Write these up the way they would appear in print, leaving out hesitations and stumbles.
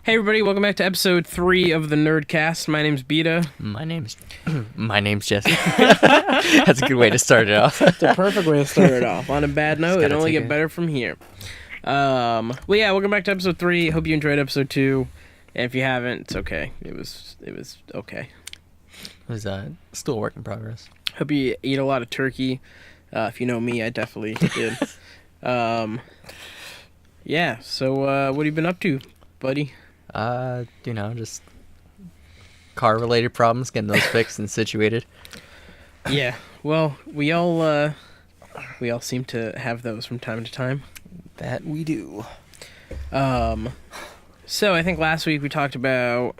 Hey everybody, welcome back to episode 3 of the Nerdcast. My name's Beta. My name's Jesse. That's a good way to start it off. It's a perfect way to start it off. On a bad note, it only get better from here. Welcome back to episode 3. Hope you enjoyed episode 2. And if you haven't, it's okay. It was okay. It was still a work in progress. Hope you eat a lot of turkey. If you know me, I definitely did. So what have you been up to, buddy? Just car-related problems, getting those fixed and situated. Yeah, well, we all seem to have those from time to time. That we do. So I think last week we talked about,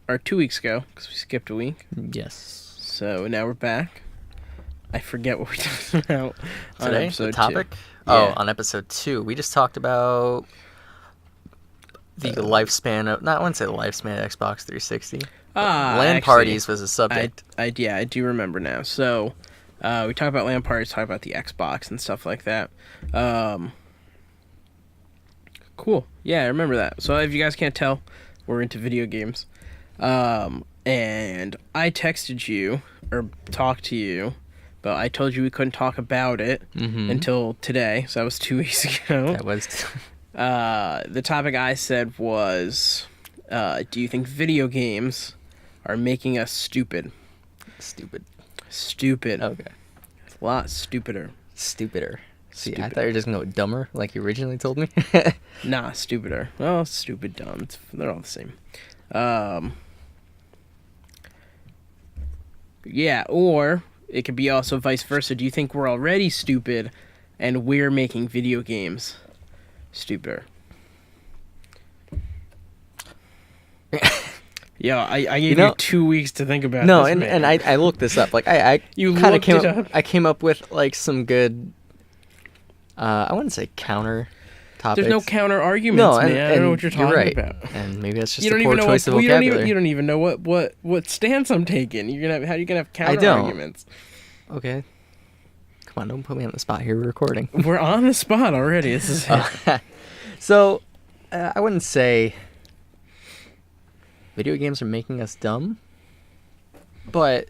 or 2 weeks ago, because we skipped a week. Yes. So now we're back. I forget what we talked about on Today, episode the topic? 2. Oh, Yeah. on episode 2, we just talked about the lifespan of, I wouldn't say the lifespan of Xbox 360. LAN parties was a subject. I do remember now. So we talked about LAN parties, talked about the Xbox and stuff like that. Cool. Yeah, I remember that. So if you guys can't tell, we're into video games. And I texted you, or talked to you, but I told you we couldn't talk about it until today. So that was 2 weeks ago. That was... The topic I said was, do you think video games are making us stupid? Stupid. Okay. A lot stupider. Stupider. See, I thought you were just going to go dumber, like you originally told me. Nah, stupider. Well, stupid, dumb. They're all the same. Yeah, or it could be also vice versa. Do you think we're already stupid and we're making video games stupider? Yeah, I gave you 2 weeks to think about no, this. and I looked this up. Like I kind of came up. I came up with like some good. I wouldn't say counter topics. There's no counter arguments, man. I don't know what you're talking about. And maybe that's just a poor choice of vocabulary. You don't even know what stance I'm taking. How are you gonna have counter arguments? Okay. Come on, don't put me on the spot here. We're recording. We're on the spot already. This is it. So, I wouldn't say video games are making us dumb, but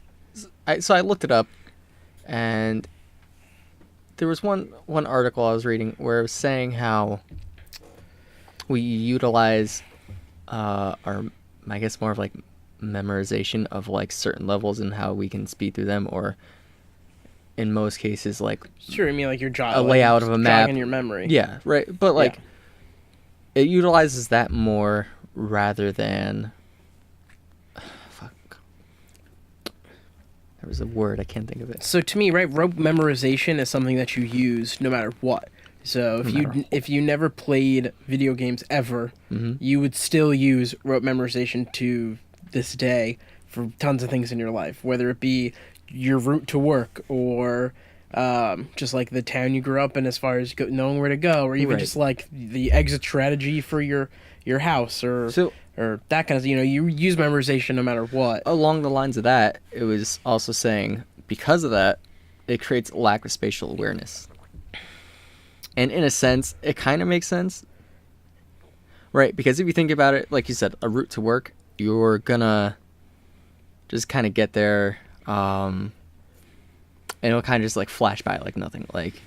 I looked it up, and there was one article I was reading where it was saying how we utilize our, I guess, more of like memorization of like certain levels and how we can speed through them, or in most cases, like sure, I mean like your a layout of a map in your memory. Yeah, right. But like it utilizes that more rather than there was a word, I can't think of it. So to me, right, rote memorization is something that you use no matter what. So if you never played video games ever, you would still use rote memorization to this day for tons of things in your life, whether it be your route to work or just like the town you grew up in as far as knowing where to go, or even just like the exit strategy for your house or that kind of, you use memorization no matter what. Along the lines of that, it was also saying because of that, it creates a lack of spatial awareness. And in a sense, it kind of makes sense. Right? Because if you think about it, like you said, a route to work, you're gonna just kind of get there, and it'll kind of just like flash by like nothing. Like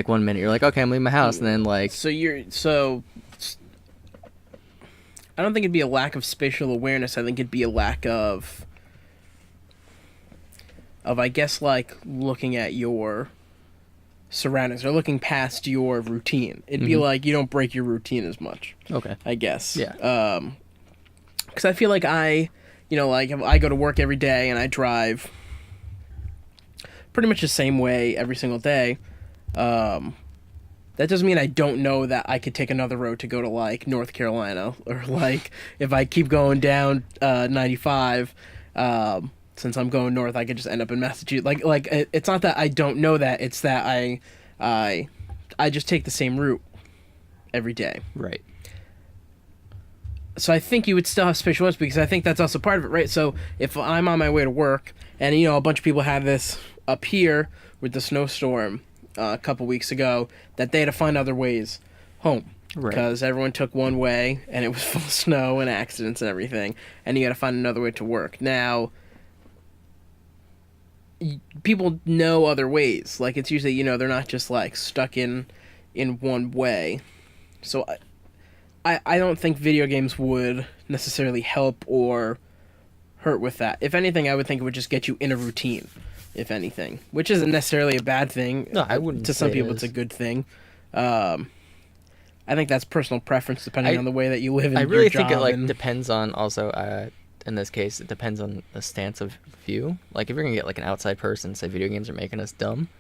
1 minute, you're like, okay, I'm leaving my house, and then like... I don't think it'd be a lack of spatial awareness. I think it'd be a lack of I guess, like, looking at your surroundings or looking past your routine. It'd be like you don't break your routine as much. Okay. I guess. Yeah. Because I feel like I go to work every day and I drive pretty much the same way every single day. That doesn't mean I don't know that I could take another road to go to, like, North Carolina. Or, like, if I keep going down 95, since I'm going north, I could just end up in Massachusetts. Like it's not that I don't know that. It's that I just take the same route every day. Right. So I think you would still have spatial awareness because I think that's also part of it, right? So if I'm on my way to work and, a bunch of people had this up here with the snowstorm a couple weeks ago, that they had to find other ways home. Right. Because everyone took one way, and it was full of snow and accidents and everything, and you got to find another way to work. Now, people know other ways. Like, it's usually, they're not just, like, stuck in one way. So, I don't think video games would necessarily help or hurt with that. If anything, I would think it would just get you in a routine, if anything. Which isn't necessarily a bad thing. No, I wouldn't. To some people, it's a good thing. I think that's personal preference depending on the way that you live. I really think it depends on also. In this case, it depends on the stance of view. Like if you're gonna get like an outside person say video games are making us dumb.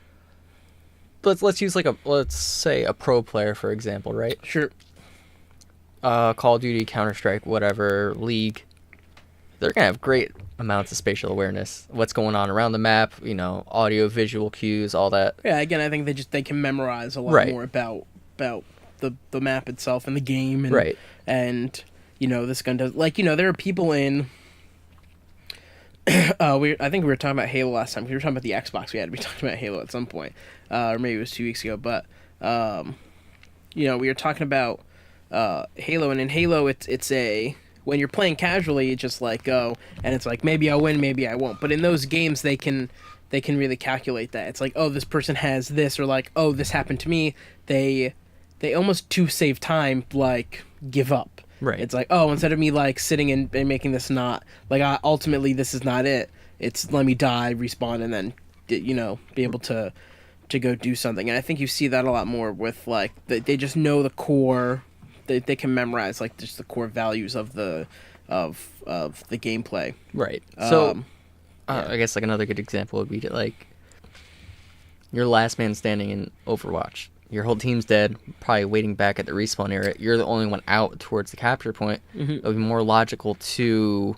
But let's use let's say a pro player for example, right? Sure. Call of Duty, Counter-Strike, whatever, League. They're gonna have great amounts of spatial awareness. What's going on around the map? Audio, visual cues, all that. Yeah. Again, I think they can memorize a lot more about the map itself and the game, and, right? And this gun does there are people in. I think we were talking about Halo last time. We were talking about the Xbox. We had to be talking about Halo at some point, or maybe it was 2 weeks ago. But we were talking about Halo, and in Halo, it's when you're playing casually, it's just like go, and it's like maybe I'll win, maybe I won't. But in those games, they can really calculate that. It's like, oh, this person has this, or like, oh, this happened to me. They almost to save time, like, give up. Right. It's like, oh, instead of me, like, sitting and making this not, like, ultimately this is not it. It's let me die, respawn, and then, be able to go do something. And I think you see that a lot more with, like, they just know the core, they can memorize, like, just the core values of the gameplay. Right. So, I guess, like, another good example would be to, like, your last man standing in Overwatch. Your whole team's dead, probably waiting back at the respawn area. You're the only one out towards the capture point. Mm-hmm. It would be more logical to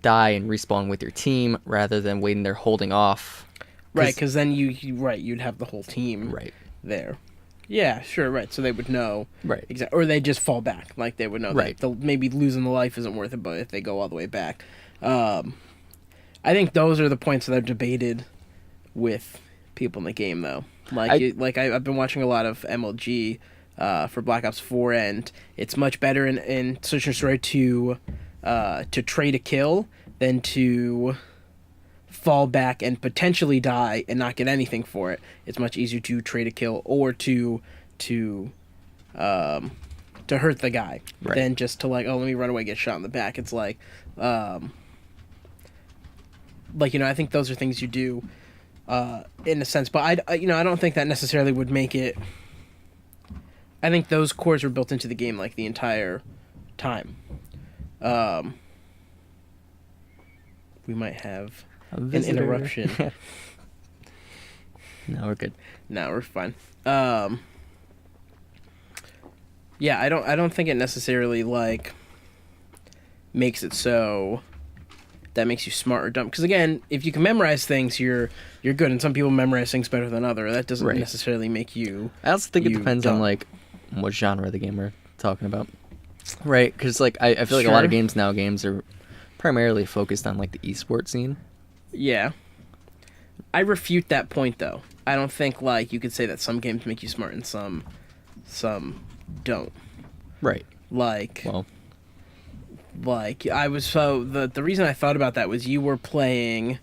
die and respawn with your team rather than waiting there holding off. Right, because then you'd have the whole team there. Yeah, sure, right. So they would know. Right. Exactly. Or they just fall back. Like, they would know that maybe losing the life isn't worth it, but if they go all the way back. I think those are the points that I've debated with people in the game, though. I've been watching a lot of MLG for Black Ops 4, and it's much better in Search and Destroy to trade a kill than to fall back and potentially die and not get anything for it. It's much easier to trade a kill or to hurt the guy than just to let me run away, get shot in the back. It's I think those are things you do. In a sense, but I don't think that necessarily would make it. I think those cores were built into the game like the entire time. We might have an interruption. No, we're good. No, we're fine. Yeah, I don't think it necessarily makes it so that makes you smart or dumb. Because again, if you can memorize things, you're good. And some people memorize things better than others. That doesn't necessarily make you. I also think it depends on what genre of the game we're talking about, right? Because I feel like a lot of games are primarily focused on the esports scene. Yeah, I refute that point though. I don't think you could say that some games make you smart and some don't. Right. I was the reason I thought about that was we were playing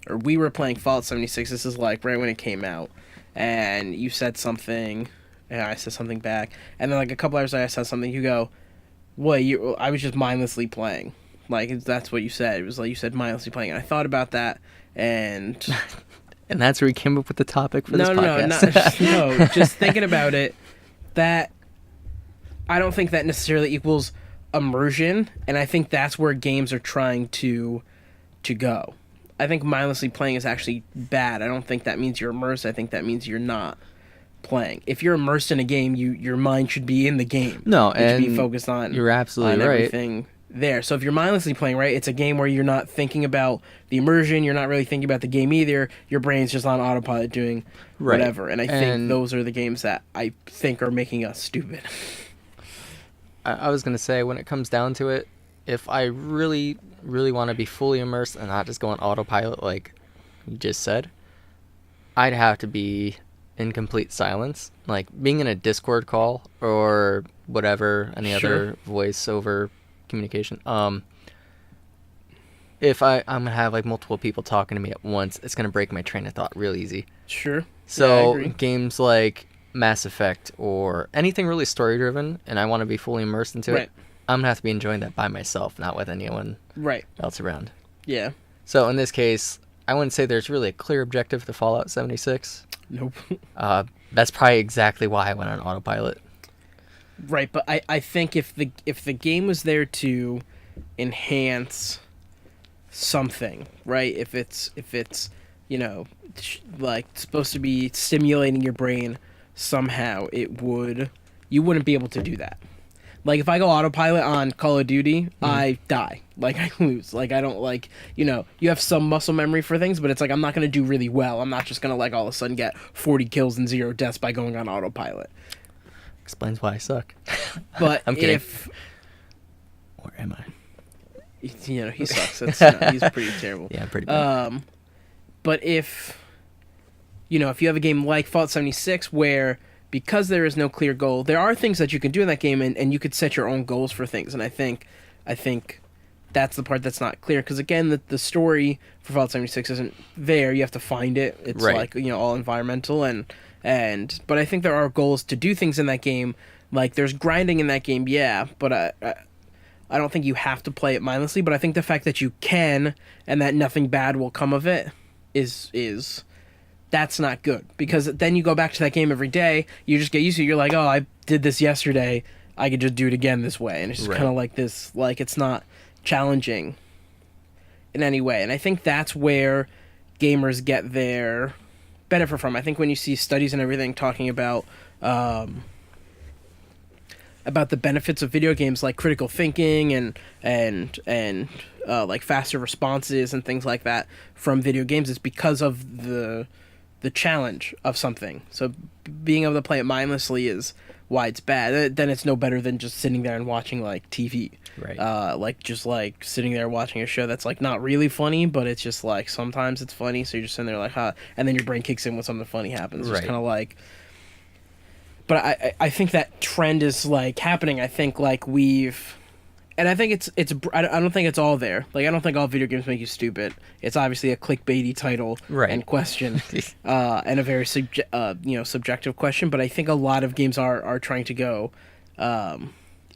Fallout 76. This is right when it came out, and you said something, and I said something back, and then a couple hours later I said something. You go, "What? I was just mindlessly playing." That's what you said. It was you said mindlessly playing, and I thought about that, and and that's where we came up with the topic for this No, podcast. no, just thinking about it, that I don't think that necessarily equals immersion, and I think that's where games are trying to go. I think mindlessly playing is actually bad. I don't think that means you're immersed. I think that means you're not playing. If you're immersed in a game, your mind should be in the game. No, and should be focused on. You're absolutely right. Everything there. So if you're mindlessly playing, it's a game where you're not thinking about the immersion. You're not really thinking about the game either. Your brain's just on autopilot doing whatever. And I think those are the games that I think are making us stupid. I was going to say, when it comes down to it, if I really, really want to be fully immersed and not just go on autopilot like you just said, I'd have to be in complete silence, like being in a Discord call or whatever, any other voice over communication. If I'm gonna have like multiple people talking to me at once, it's gonna break my train of thought real easy. Sure. So yeah, games like Mass Effect or anything really story driven, and I want to be fully immersed into it, I'm gonna have to be enjoying that by myself, not with anyone else around. Yeah. So in this case, I wouldn't say there's really a clear objective to Fallout 76. Nope. That's probably exactly why I went on autopilot. Right, but I think if the game was there to enhance something, right? If it's like supposed to be stimulating your brain somehow, you wouldn't be able to do that. Like if I go autopilot on Call of Duty, I die. Like I lose. Like I don't you have some muscle memory for things, but it's like I'm not going to do really well. I'm not just going to like all of a sudden get 40 kills and 0 deaths by going on autopilot. Explains why I suck. But I'm kidding. Or am I? He sucks. He's pretty terrible. Yeah, pretty bad. But if you have a game like Fallout 76 where because there is no clear goal, there are things that you can do in that game, and you could set your own goals for things. And I think that's the part that's not clear, because again, the story for Fallout 76 isn't there. You have to find it. It's like all environmental but I think there are goals to do things in that game. Like there's grinding in that game, yeah, but I don't think you have to play it mindlessly. But I think the fact that you can and that nothing bad will come of it is that's not good, because then you go back to that game every day, you just get used to it. You're like, oh, I did this yesterday, I could just do it again this way, and it's just kind of like this, like it's not challenging in any way. And I think that's where gamers get their benefit from. I think when you see studies and everything talking about the benefits of video games, like critical thinking and like faster responses and things like that from video games, it's because of the challenge of something. So being able to play it mindlessly is why it's bad. Then it's no better than just sitting there and watching like TV. Right. Like just like sitting there watching a show that's like not really funny, but it's just like sometimes it's funny, so you're just sitting there like, huh, and then your brain kicks in when something funny happens. It's just kind of like. But I think that trend is like happening. I think like and I think I don't think it's all there. Like I don't think all video games make you stupid. It's obviously a clickbaity title and question, and a very subjective question. But I think a lot of games are trying to go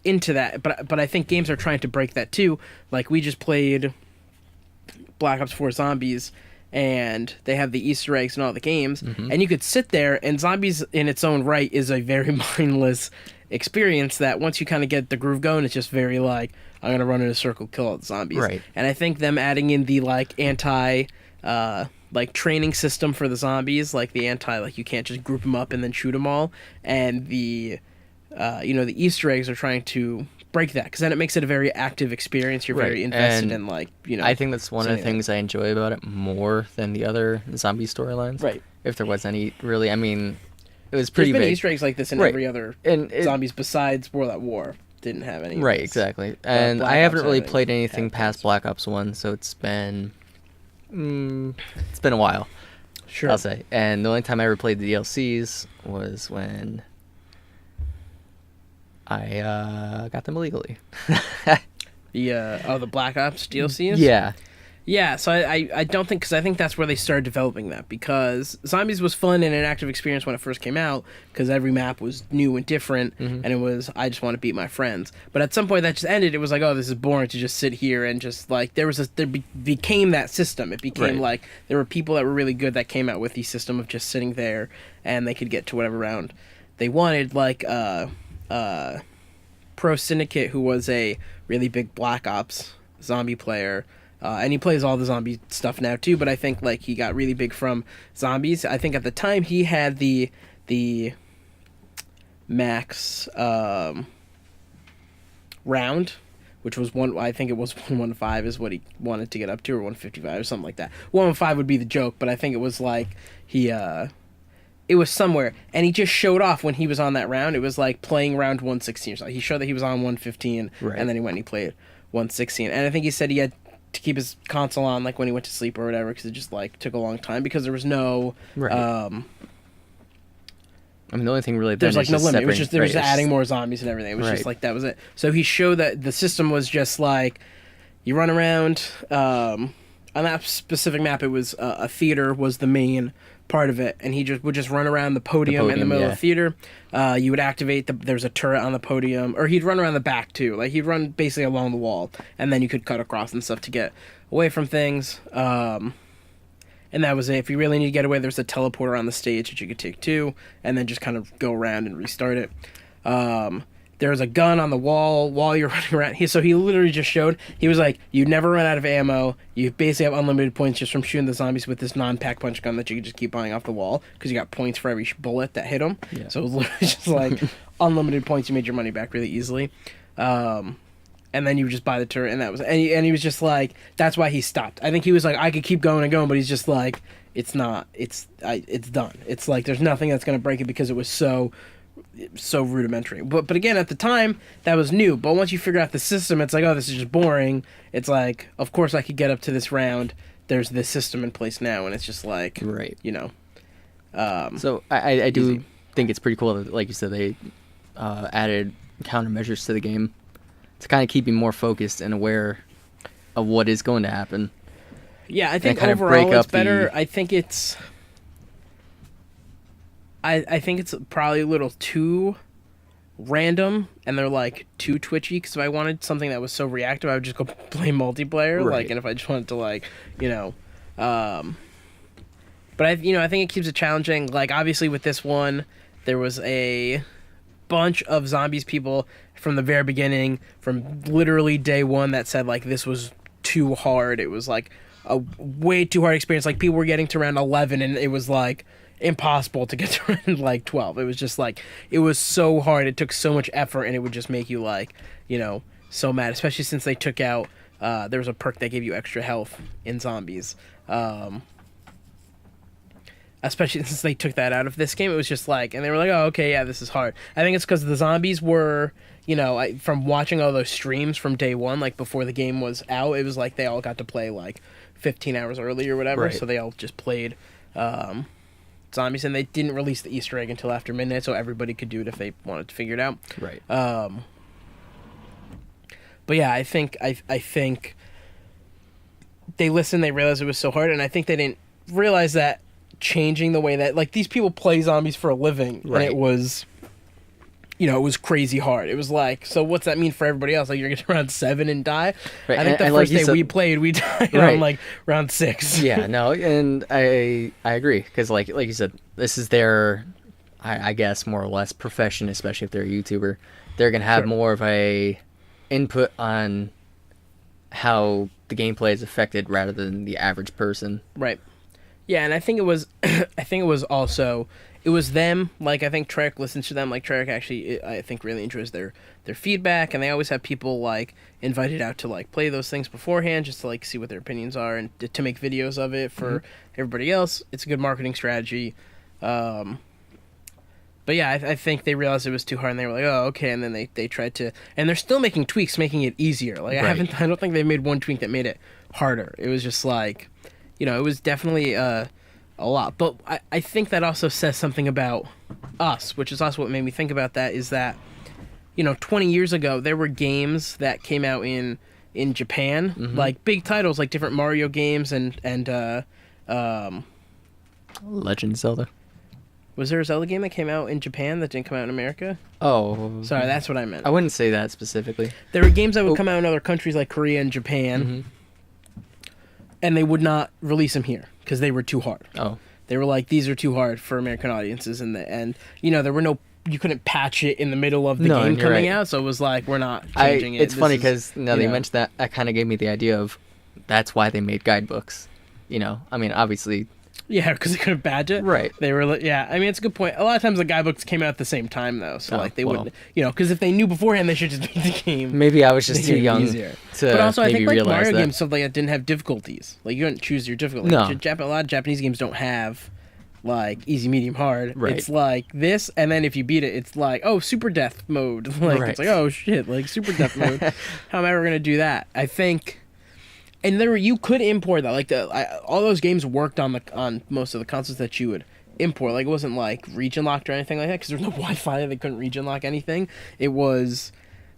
into that. But I think games are trying to break that too. Like we just played Black Ops 4 Zombies, and they have the Easter eggs in all the games, and you could sit there, and Zombies in its own right is a very mindless experience that once you kind of get the groove going, it's just very like, I'm going to run in a circle, kill all the zombies. Right. And I think them adding in the like like training system for the zombies, like the like you can't just group them up and then shoot them all, and the the Easter eggs are trying to break that, because then it makes it a very active experience. You're very invested in like, I think that's one of the things I enjoy about it more than the other zombie storylines. Right. If there was any really, I mean, it was pretty There's been big. Easter eggs like this in every other zombies besides World at War. Didn't have any. Right, exactly. And I haven't really played anything past Black Ops 1, so it's been a while. Sure. I'll say. And the only time I ever played the DLCs was when I got them illegally. The Black Ops DLCs? Yeah. Yeah, so I don't think, because I think that's where they started developing that, because Zombies was fun and an active experience when it first came out, because every map was new and different, and it was, I just want to beat my friends. But at some point that just ended. It was like, oh, this is boring to just sit here and just, like, there became that system. It became like, there were people that were really good that came out with the system of just sitting there, and they could get to whatever round they wanted, like, Pro Syndicate, who was a really big Black Ops zombie player, and he plays all the zombie stuff now too, but I think like he got really big from Zombies. I think at the time he had the max round, which was I think it was 115 is what he wanted to get up to, or 155 or something like that. 115 would be the joke, but I think it was like it was somewhere, and he just showed off when he was on that round. It was like playing round 116 or something. He showed that he was on 115, and then he went and he played 116. And I think he said he had to keep his console on like when he went to sleep or whatever, because it just like took a long time, because there was no I mean, the only thing really there's then like is no just limit. It was separating- just they were right, just it's adding more zombies and everything. It was just Right. like that was it. So he showed that the system was just like you run around. On that specific map, it was a theater was the main part of it, and he just would just run around the podium, in the podium, middle yeah. of the theater. You would activate there's a turret on the podium, or he'd run around the back too. Like he'd run basically along the wall, and then you could cut across and stuff to get away from things. And that was it. If you really need to get away, there's a teleporter on the stage that you could take too, and then just kind of go around and restart it. There's a gun on the wall while you're running around. So he literally just showed, he was like, you never run out of ammo. You basically have unlimited points just from shooting the zombies with this non-pack punch gun that you can just keep buying off the wall because you got points for every bullet that hit them. Yeah. So it was literally just like unlimited points. You made your money back really easily. And then you would just buy the turret, and that was, and he was just like, that's why he stopped. I think he was like, I could keep going and going, but he's just like, it's not, it's done. It's like, there's nothing that's going to break it because it was so rudimentary. But again, at the time, that was new. But once you figure out the system, it's like, oh, this is just boring. It's like, of course I could get up to this round. There's this system in place now, and it's just like, Right. you know. So I do easy. think it's pretty cool that, like you said, they added countermeasures to the game to kind of keep you more focused and aware of what is going to happen. Yeah, I think kind of break overall it's up better. the- I think it's... I think it's probably a little too random, and they're like too twitchy, because if I wanted something that was so reactive, I would just go play multiplayer. Right. Like, and if I just wanted to, like, you know... but I think it keeps it challenging. Like, obviously with this one, there was a bunch of zombies people from the very beginning, from literally day one, that said like this was too hard. It was like a way too hard experience. Like people were getting to round 11 and it was like impossible to get to round like 12. It was just like, it was so hard. It took so much effort, and it would just make you like, you know, so mad, especially since they took out, there was a perk that gave you extra health in zombies. Especially since they took that out of this game, it was just like, and they were like, oh, okay, yeah, this is hard. I think it's because the zombies were, you know, from watching all those streams from day one, like before the game was out, it was like they all got to play like 15 hours early or whatever, Right. so they all just played zombies, and they didn't release the Easter egg until after midnight, so everybody could do it if they wanted to figure it out. Right. But yeah, I think they listened, they realized it was so hard, and I think they didn't realize that changing the way that, like, these people play zombies for a living, Right. and it was, you know, it was crazy hard. It was like, so what's that mean for everybody else? Like, you're getting around 7 and die? Right, I think the and like first you day said- we played, we died Right. on, like, round 6. Yeah, no, and I agree, because like you said, this is their, I guess, more or less profession, especially if they're a YouTuber. They're gonna have Sure. more of a input on how the gameplay is affected rather than the average person. Right. Yeah, and I think it was, also, it was them. Like, I think Treyarch listens to them. Like, Treyarch actually, I think, really enjoys their feedback, and they always have people like invited out to like play those things beforehand, just to like see what their opinions are and to make videos of it for everybody else. It's a good marketing strategy. But yeah, I think they realized it was too hard, and they were like, "Oh, okay." And then they tried to, and they're still making tweaks, making it easier. Like Right. I don't think they've made one tweak that made it harder. It was just like, you know, it was definitely a lot. But I think that also says something about us, which is also what made me think about that. Is that, you know, 20 years ago there were games that came out in Japan, like big titles, like different Mario games and Legend of Zelda. was there a Zelda game that came out in Japan that didn't come out in America? Oh, Sorry, that's what I meant. I wouldn't say that specifically. There were games that would come out in other countries like Korea and Japan, and they would not release them here because they were too hard. Oh, They were like, these are too hard for American audiences, and you know, there were no, you couldn't patch it in the middle of the No, game you're coming right. out, so it was like, we're not changing it. It's This funny is- because now that you you know. mentioned that, that kind of gave me the idea of that's why they made guidebooks. You know, I mean, obviously, Yeah, because they couldn't badge it. Right. They were, yeah. I mean, it's a good point. A lot of times the guidebooks came out at the same time, though, so Oh, like they well. wouldn't, you know, because if they knew beforehand, they should just beat the game. maybe I was just They too made it young easier. to But also, I maybe think like realize Mario that. games, stuff like that, didn't have difficulties. Like you couldn't choose your difficulty. No. Like, a lot of Japanese games don't have like easy, medium, hard. Right. It's like this, and then if you beat it, it's like, oh, super death mode. Like Right. it's like, oh shit, like super death mode. How am I ever gonna do that? I think. And you could import that, like all those games worked on most of the consoles that you would import. Like, it wasn't like region locked or anything like that because there was no Wi-Fi. They couldn't region lock anything. It was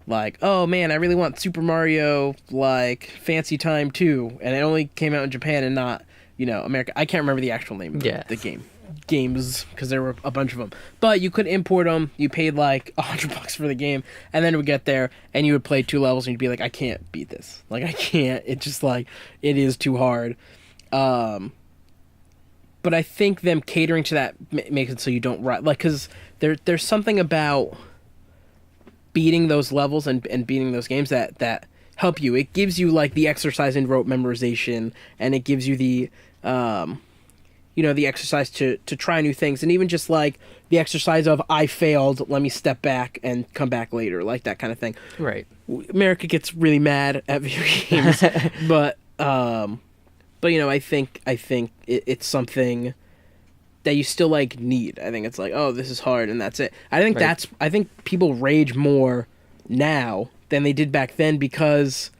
like, oh man, I really want Super Mario like Fancy Time 2, and it only came out in Japan and not, America. I can't remember the actual name of the games because there were a bunch of them. But you could import them. You paid like $100 for the game, and then it would get there, and you would play 2 levels, and you'd be like, I can't beat this. Like, I can't. It's just like, it is too hard. But I think them catering to that makes it so you don't because there's something about beating those levels and beating those games that help you. It gives you like the exercise in rote memorization, and it gives you the the exercise to try new things, and even just like the exercise of I failed, let me step back and come back later, like that kind of thing. Right. America gets really mad at video games, but I think it's something that you still like need. I think it's like, oh, this is hard and that's it. I think people rage more now than they did back then because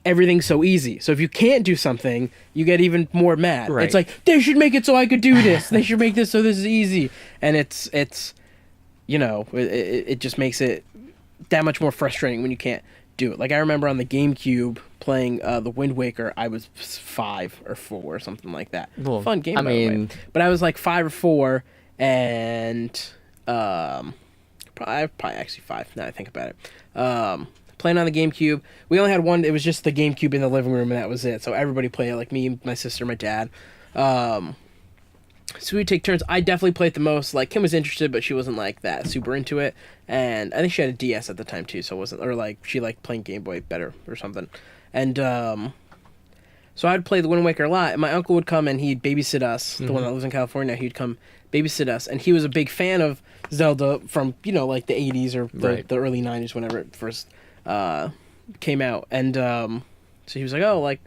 everything's so easy. So if you can't do something, you get even more mad. Right. It's like, they should make it so I could do this. They should make this so this is easy. And it just makes it that much more frustrating when you can't do it. Like, I remember on the GameCube playing the Wind Waker. I was 5 or 4 or something like that. Well, fun game, by the way. But I was like 5 or 4, and probably actually 5 now I think about it. Playing on the GameCube. We only had one. It was just the GameCube in the living room, and that was it. So everybody played it, like me, my sister, my dad. So we'd take turns. I definitely played the most. Like, Kim was interested, but she wasn't like that super into it. And I think she had a DS at the time too, so it wasn't, or like she liked playing Game Boy better or something. And so I'd play the Wind Waker a lot. And my uncle would come and he'd babysit us. The one that lives in California, he'd come babysit us, and he was a big fan of Zelda from like the 80s or the early 90s, whenever it first came out. And so he was like, oh, like,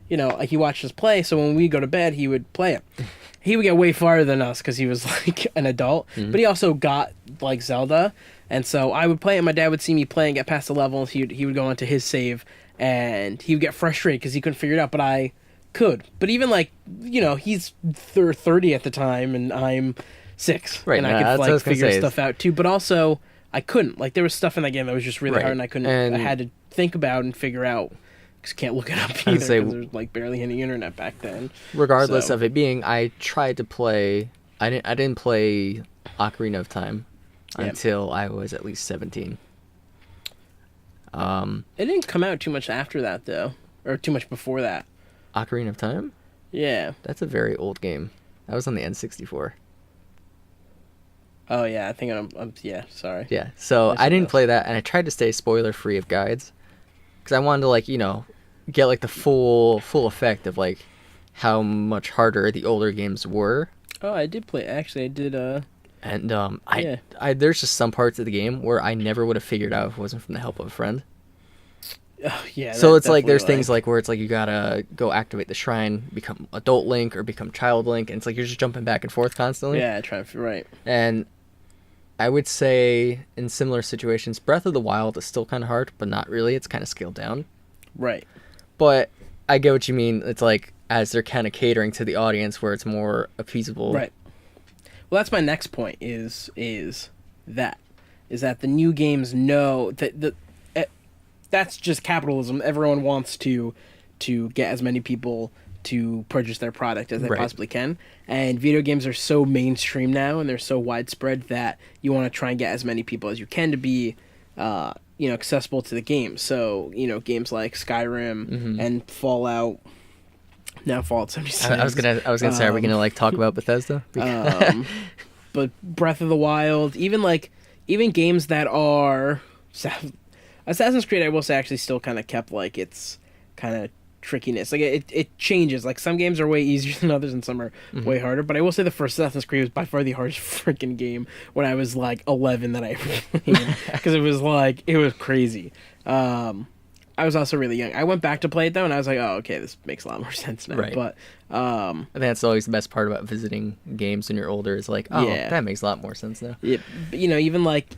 he watched us play, so when we go to bed he would play it. He would get way farther than us because he was like an adult, but he also got like Zelda, and so I would play it, and my dad would see me playing, get past the levels, he would go into his save, and he would get frustrated because he couldn't figure it out, but I could. But even like, he's 30 at the time and I'm 6, right, and I could like figure stuff out too, but also I couldn't. Like, there was stuff in that game that was just really hard, and I couldn't. I had to think about and figure out, because can't look it up either, because there's like barely any internet back then. Regardless of it being, I tried to play. I didn't play Ocarina of Time until I was at least 17. It didn't come out too much after that though, or too much before that. Ocarina of Time? Yeah. That's a very old game. That was on the N64. Oh yeah, I think I'm yeah, sorry. Yeah, so I didn't play that, and I tried to stay spoiler free of guides, because I wanted to like get like the full effect of like how much harder the older games were. Oh, I did play. Actually, I did. And I there's just some parts of the game where I never would have figured out if it wasn't from the help of a friend. Oh, yeah. So it's like there's things like where it's like you gotta go activate the shrine, become adult Link or become child Link, and it's like you're just jumping back and forth constantly. Yeah, right. And I would say in similar situations, Breath of the Wild is still kind of hard, but not really. It's kind of scaled down. Right. But I get what you mean. It's like as they're kind of catering to the audience where it's more appeasable. Right. Well, that's my next point is that the new games know that that's just capitalism. Everyone wants to get as many people to purchase their product as they possibly can. And video games are so mainstream now, and they're so widespread that you want to try and get as many people as you can to be accessible to the game. So, games like Skyrim and Fallout, now Fallout 76. I was gonna say, are we gonna like talk about Bethesda? But Breath of the Wild, even games that are Assassin's Creed, I will say, actually still kind of kept like its kind of trickiness. Like it changes. Like, some games are way easier than others, and some are way harder. But I will say the first Assassin's Creed was by far the hardest freaking game when I was like 11 that I ever played, because it was crazy. I was also really young. I went back to play it though, and I was like, oh, okay, this makes a lot more sense now. Right. But I think that's always the best part about visiting games when you're older, is like, oh, that makes a lot more sense now. Yeah, but, even like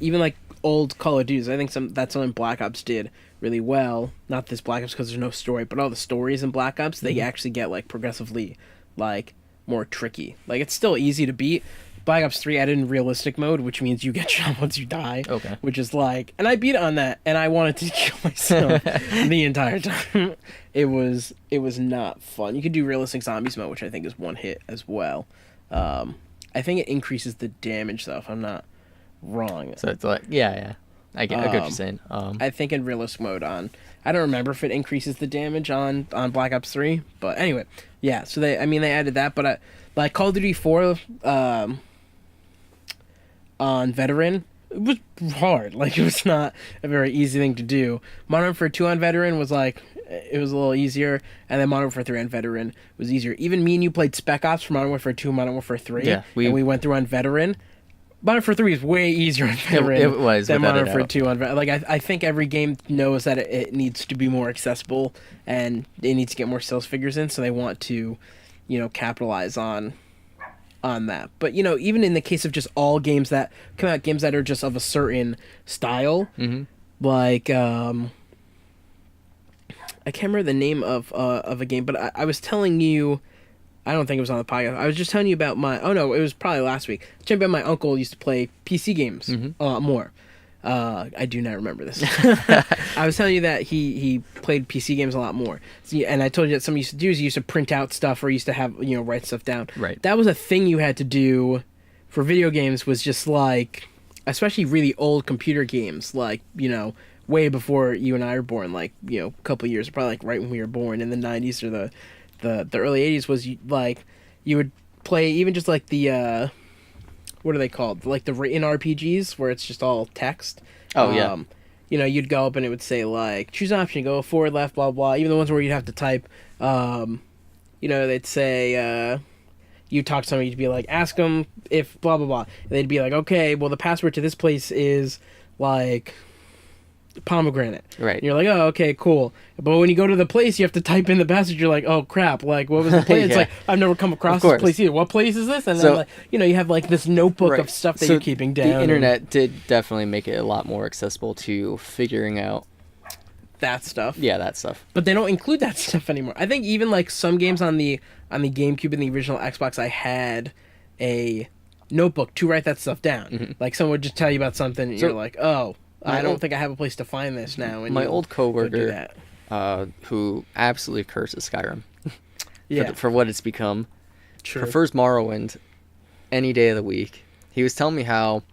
old Call of Duty, I think that's something Black Ops did really well. Not this Black Ops because there's no story, but all the stories in Black Ops, they actually get like progressively like more tricky. Like, it's still easy to beat, Black Ops 3 added in realistic mode, which means you get shot once you die. Okay. Which is like, and I beat it on that, and I wanted to kill myself the entire time. It was not fun. You could do realistic zombies mode, which I think is one hit as well. I think it increases the damage though, if I'm not wrong. So it's like, yeah. I get what you're saying. I think in realistic mode I don't remember if it increases the damage on Black Ops 3, but anyway, yeah. So they added that, but like Call of Duty 4 on veteran, it was hard. Like it was not a very easy thing to do. Modern Warfare 2 on veteran was like, it was a little easier, and then Modern Warfare 3 on veteran was easier. Even me and you played Spec Ops for Modern Warfare 2 and Modern Warfare 3, and we went through on veteran. Modern Warfare 3 is way easier on veteran it was, than Modern Warfare 2 on veteran. Like I think every game knows that it needs to be more accessible, and it needs to get more sales figures in, so they want to, capitalize on that. But even in the case of just all games that come out, games that are just of a certain style, like I can't remember the name of a game, but I was telling you, I don't think it was on the podcast. I was just telling you about it was probably last week. I was telling you about my uncle used to play PC games a lot more. I do not remember this. I was telling you that he played PC games a lot more. And I told you that something he used to do is he used to print out stuff or he used to have, write stuff down. Right. That was a thing you had to do for video games, was just like, especially really old computer games, like, way before you and I were born, like, a couple of years, probably like right when we were born in the 90s or the early 80s, was you would play even just like the what are they called, like the written RPGs where it's just all text. You'd go up and it would say like choose an option, go forward, left, blah blah. Even the ones where you'd have to type, they'd say you talk to somebody, you'd be like, ask them if blah blah blah, and they'd be like, okay, well the password to this place is like pomegranate. Right. And you're like, oh, okay, cool. But when you go to the place, you have to type in the password. You're like, oh crap! Like, what was the place? It's like, I've never come across this place either. What place is this? And then, you have like this notebook of stuff that you're keeping down. The internet did definitely make it a lot more accessible to figuring out that stuff. Yeah, that stuff. But they don't include that stuff anymore. I think even like some games on the GameCube and the original Xbox, I had a notebook to write that stuff down. Like someone would just tell you about something, and you're like, oh. I don't think I have a place to find this now. And my old coworker, who absolutely curses Skyrim, for what it's become, prefers Morrowind any day of the week. He was telling me how,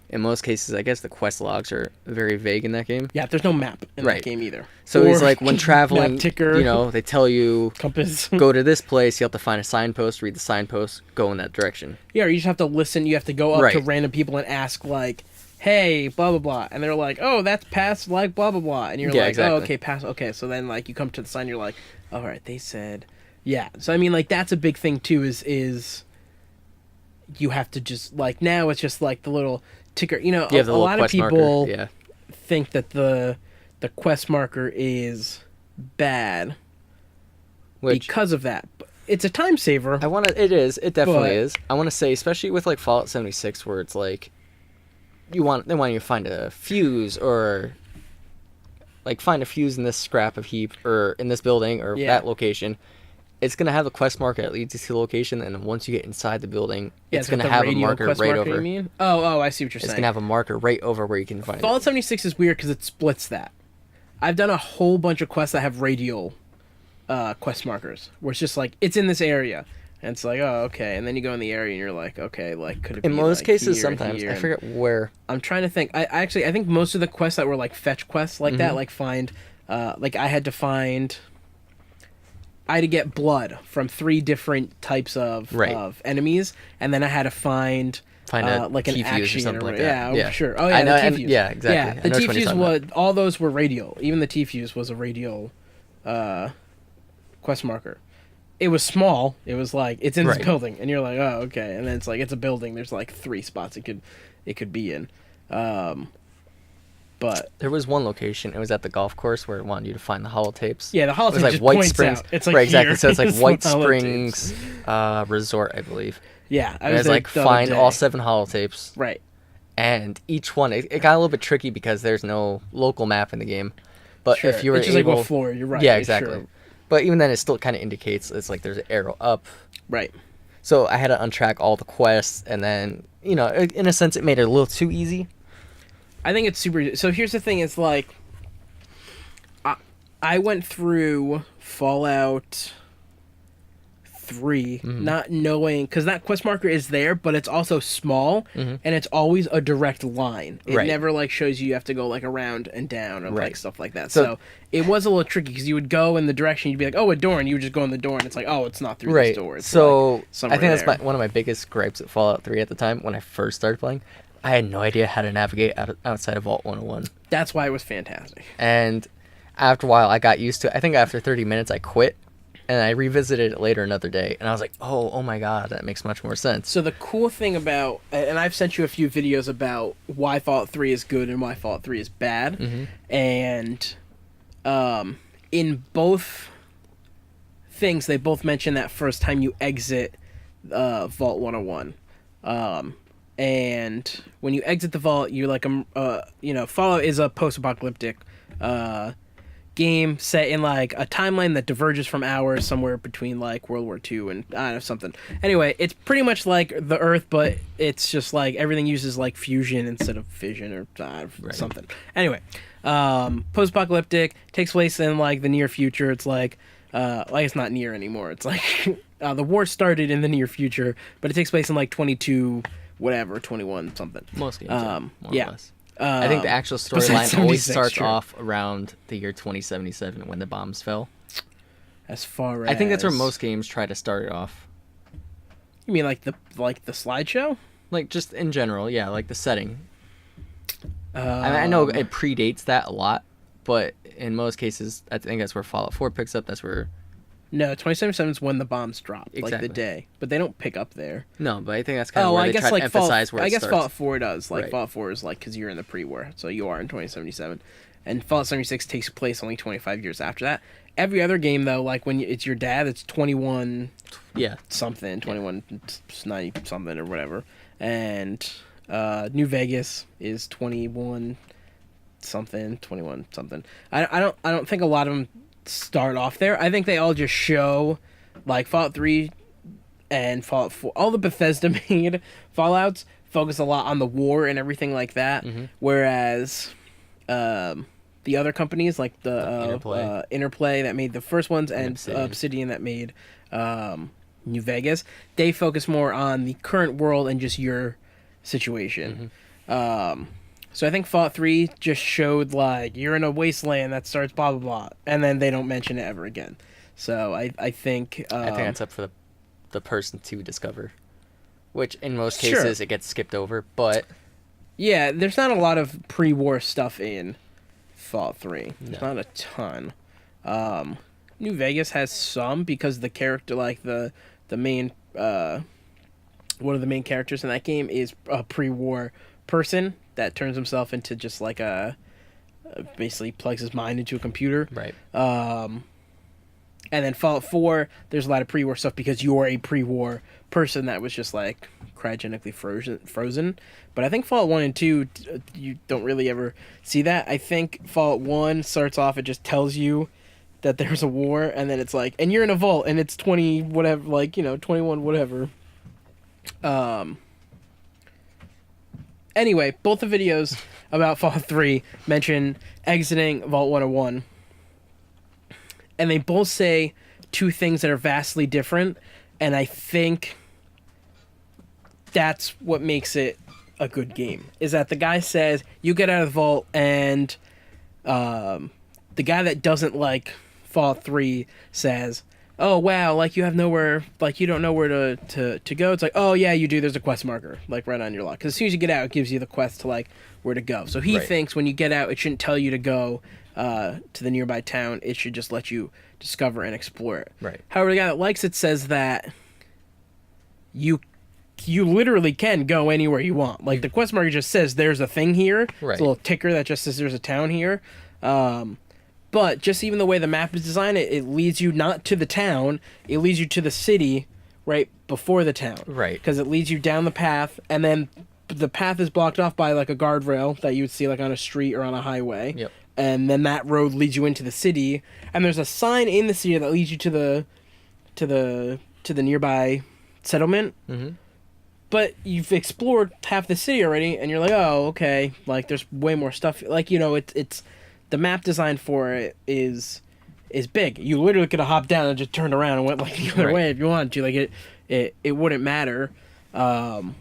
in most cases, I guess the quest logs are very vague in that game. Yeah, there's no map in that game either. So he's like, when traveling, they tell you, compass, go to this place, you have to find a signpost, read the signpost, go in that direction. Yeah, or you just have to listen. You have to go up to random people and ask like, hey, blah, blah, blah. And they're like, oh, that's past, like, blah, blah, blah. And you're like, exactly. Oh, okay, past, okay. So then, like, you come to the sign, you're like, all right, they said, yeah. So, I mean, like, that's a big thing, too, is you have to just, like, now it's just, like, the little ticker. A lot of people think that the quest marker is bad because of that. It's a time saver. It is. It definitely is. I want to say, especially with, like, Fallout 76, where it's, like, they want you to find a fuse, or like find a fuse in this scrap of heap, or in this building, or that location. It's gonna have a quest marker that leads you to the location, and once you get inside the building, it's gonna have a marker right over. You mean? Oh, I see what you're saying. It's gonna have a marker right over where you can find it. Fallout 76 is weird because it splits that. I've done a whole bunch of quests that have radial quest markers, where it's just like it's in this area. And it's like, oh, okay. And then you go in the area and you're like, okay, like, could it be in most like cases, here, sometimes. here? I forget where. I'm trying to think. I think most of the quests that were like fetch quests like that, like find, like I had to get blood from 3 different types of enemies. And then I had to find like an action or something like that. Yeah, sure. Oh, yeah, the T-Fuse. Yeah, exactly. Yeah, the T-Fuse all those were radial. Even the T-Fuse was a radial quest marker. It was small. It was like, it's in this building, and you're like, oh, okay. And then it's like, it's a building. There's like 3 spots it could be in. But there was one location. It was at the golf course where it wanted you to find the holotapes. Yeah, the holotapes like just White points Springs. Out. It's like exactly. So it's like White Springs Resort, I believe. Yeah, I was like, find all 7 holotapes. Right. And each one, it got a little bit tricky because there's no local map in the game. But if you were it's just like what floor, you're right. Yeah, exactly. Sure. But even then, it still kind of indicates it's like there's an arrow up. Right. So I had to untrack all the quests, and then, you know, in a sense, it made it a little too easy. I think it's super... So here's the thing, it's like... I went through Fallout 3 not knowing... Because that quest marker is there, but it's also small, and it's always a direct line. It never, like, shows you have to go, like, around and down or, like, stuff like that. So it was a little tricky, because you would go in the direction, you'd be like, oh, a door, and you would just go in the door, and it's like, oh, it's not through this door. It's so like I think that's one of my biggest gripes at Fallout 3 at the time, when I first started playing. I had no idea how to navigate outside of Vault 101. That's why it was fantastic. And after a while, I got used to it. I think after 30 minutes, I quit, and I revisited it later another day, and I was like, oh my god, that makes much more sense. So the cool thing about, and I've sent you a few videos about why Fallout 3 is good and why Fallout 3 is bad, and in both things, they both mention that first time you exit Vault 101. And when you exit the vault, you're like, Fallout is a post-apocalyptic game set in like a timeline that diverges from ours, somewhere between like World War II and I don't know, something. Anyway, it's pretty much like the Earth, but it's just like everything uses like fusion instead of fission or something. Anyway, post-apocalyptic, takes place in like the near future. It's like it's not near anymore. It's like the war started in the near future, but it takes place in like 21 something. Most games, more or less. I think the actual storyline always starts off around the year 2077 when the bombs fell. As far as I think that's where most games try to start it off. You mean like the slideshow? Like just in general, yeah, like the setting. I know it predates that a lot, but in most cases, I think that's where Fallout 4 picks up. That's where. No, 2077 is when the bombs drop, like the day. But they don't pick up there. No, but I think that's kind of where they try to emphasize where it starts. I guess Fallout 4 does. Like, Fallout 4 is like, because you're in the pre-war, so you are in 2077. And Fallout 76 takes place only 25 years after that. Every other game, though, like when it's your dad, it's 21 something, 2190 something or whatever. And New Vegas is 21 something. I don't think a lot of them start off there. I think they all just show, like, Fallout 3 and Fallout 4. All the Bethesda made Fallouts focus a lot on the war and everything like that, whereas the other companies, like the Interplay that made the first ones and Obsidian that made New Vegas, they focus more on the current world and just your situation. So I think Fallout 3 just showed, like, you're in a wasteland that starts blah, blah, blah, and then they don't mention it ever again. So I think... I think that's up for the person to discover, which in most cases it gets skipped over, but... Yeah, there's not a lot of pre-war stuff in Fallout 3. There's not a ton. New Vegas has some, because the character, like, the main... one of the main characters in that game is a pre-war person that turns himself into just like basically plugs his mind into a computer. Right. And then Fallout 4, there's a lot of pre-war stuff because you're a pre-war person that was just like cryogenically frozen. But I think Fallout 1 and 2, you don't really ever see that. I think Fallout 1 starts off, it just tells you that there's a war, and then it's like, and you're in a vault, and it's 20 whatever, like, 21 whatever. Anyway, both the videos about Fallout 3 mention exiting Vault 101. And they both say two things that are vastly different. And I think that's what makes it a good game. Is that the guy says, you get out of the vault, and the guy that doesn't like Fallout 3 says, oh, wow, like, you have nowhere, like, you don't know where to go. It's like, oh, yeah, you do. There's a quest marker, like, right on your lock. Because as soon as you get out, it gives you the quest to, like, where to go. So he thinks when you get out, it shouldn't tell you to go to the nearby town. It should just let you discover and explore it. Right. However, the guy that likes it says that you literally can go anywhere you want. Like, the quest marker just says there's a thing here. Right. It's a little ticker that just says there's a town here. But just even the way the map is designed, it leads you not to the town, it leads you to the city right before the town. Right. Because it leads you down the path, and then the path is blocked off by, like, a guardrail that you would see, like, on a street or on a highway. Yep. And then that road leads you into the city, and there's a sign in the city that leads you to the nearby settlement. Mm-hmm. But you've explored half the city already, and you're like, oh, okay. Like, there's way more stuff. Like, it's the map design for it is big. You literally could have hopped down and just turned around and went like the other way if you wanted to. Like, it wouldn't matter. So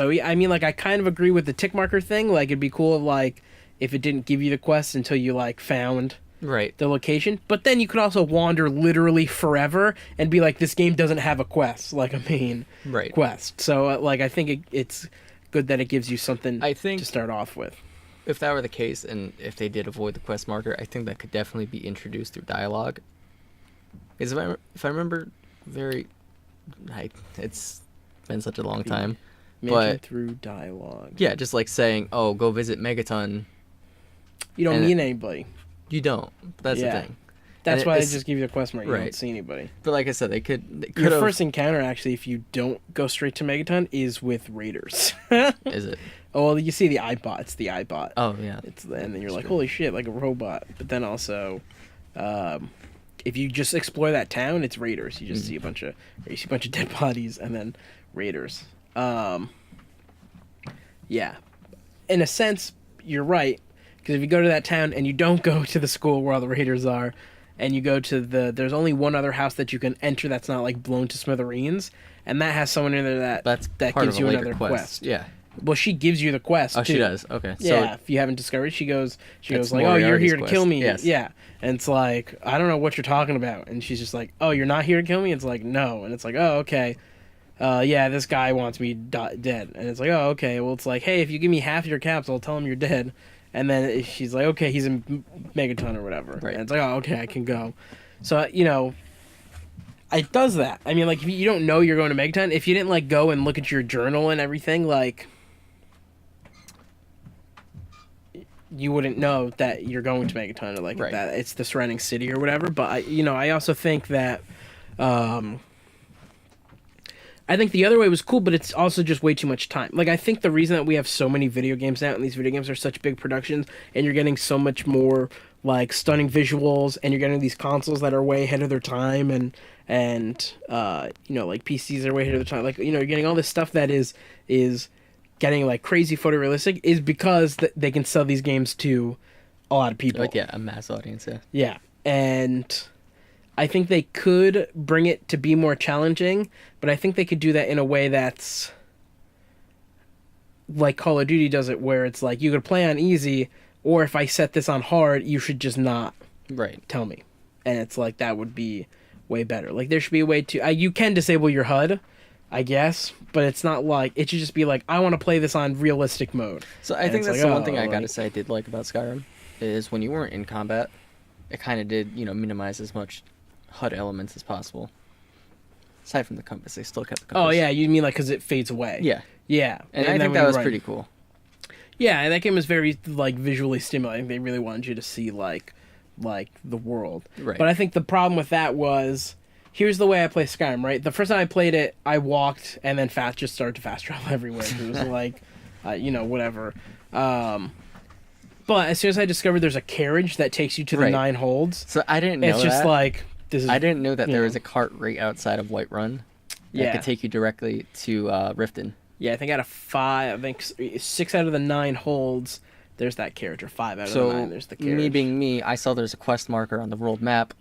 yeah, I mean, like, I kind of agree with the tick marker thing. Like, it'd be cool if, like, if it didn't give you the quest until you like found the location. But then you could also wander literally forever and be like, this game doesn't have a quest, like a main quest. So like, I think it's good that it gives you something to start off with. If that were the case, and if they did avoid the quest marker, I think that could definitely be introduced through dialogue. Because if I remember it's been such a long time. But through dialogue. Yeah, just like saying, oh, go visit Megaton. You don't meet anybody. You don't. That's the thing. That's why they just give you the quest mark. You don't see anybody. But like I said, they could Your first encounter, actually, if you don't go straight to Megaton, is with raiders. Is it? Oh, well, you see the iBot. It's the iBot. Oh, yeah. And then you're like, holy shit, like a robot. But then also, if you just explore that town, it's raiders. You just see a bunch of dead bodies and then raiders. Yeah. In a sense, you're right. Because if you go to that town and you don't go to the school where all the raiders are, and you go to there's only one other house that you can enter that's not like blown to smithereens, and that has someone in there that gives you another quest. Yeah. Well, she gives you the quest. Oh, too. She does. Okay. Yeah. If you haven't discovered, she goes like, "Oh, you're here to kill me." Yes. Yeah. And it's like, I don't know what you're talking about. And she's just like, "Oh, you're not here to kill me." It's like, no. And it's like, oh, okay. Yeah, this guy wants me dead. And it's like, oh, okay. Well, it's like, hey, if you give me half your caps, I'll tell him you're dead. And then she's like, okay, he's in Megaton or whatever. Right. And it's like, oh, okay, I can go. So, it does that. I mean, like, if you don't know you're going to Megaton, if you didn't, like, go and look at your journal and everything, like, you wouldn't know that you're going to Megaton or, like, that it's the surrounding city or whatever. But, I also think that, I think the other way was cool, but it's also just way too much time. Like, I think the reason that we have so many video games now, and these video games are such big productions, and you're getting so much more, like, stunning visuals, and you're getting these consoles that are way ahead of their time, and like, PCs are way ahead of their time. Like, you're getting all this stuff that is getting, like, crazy photorealistic, is because they can sell these games to a lot of people. Like, yeah, a mass audience, yeah. Yeah, and I think they could bring it to be more challenging, but I think they could do that in a way that's like Call of Duty does it, where it's like you could play on easy, or if I set this on hard, you should just not tell me. And it's like, that would be way better. Like, there should be a way to... you can disable your HUD, I guess, but it's not like... It should just be like, I want to play this on realistic mode. So I think that's like, the one thing I gotta say I did like about Skyrim, is when you weren't in combat, it kind of did, minimize as much HUD elements as possible. Aside from the compass, they still kept the compass. Oh yeah, you mean like because it fades away? Yeah, yeah. And I think that was pretty cool. Yeah, and that game was very like visually stimulating. They really wanted you to see like the world. Right. But I think the problem with that was, here's the way I play Skyrim. Right, the first time I played it, I walked and then just started to fast travel everywhere. It was like, whatever. But as soon as I discovered there's a carriage that takes you to the 9 holds, so I didn't know it's just that. like. I didn't know that there was a cart right outside of Whiterun that could take you directly to Riften. Yeah, I think out of 5, I think 6 out of the 9 holds, there's that carriage, or 5 out of the 9, there's the carriage. Me being me, I saw there's a quest marker on the world map.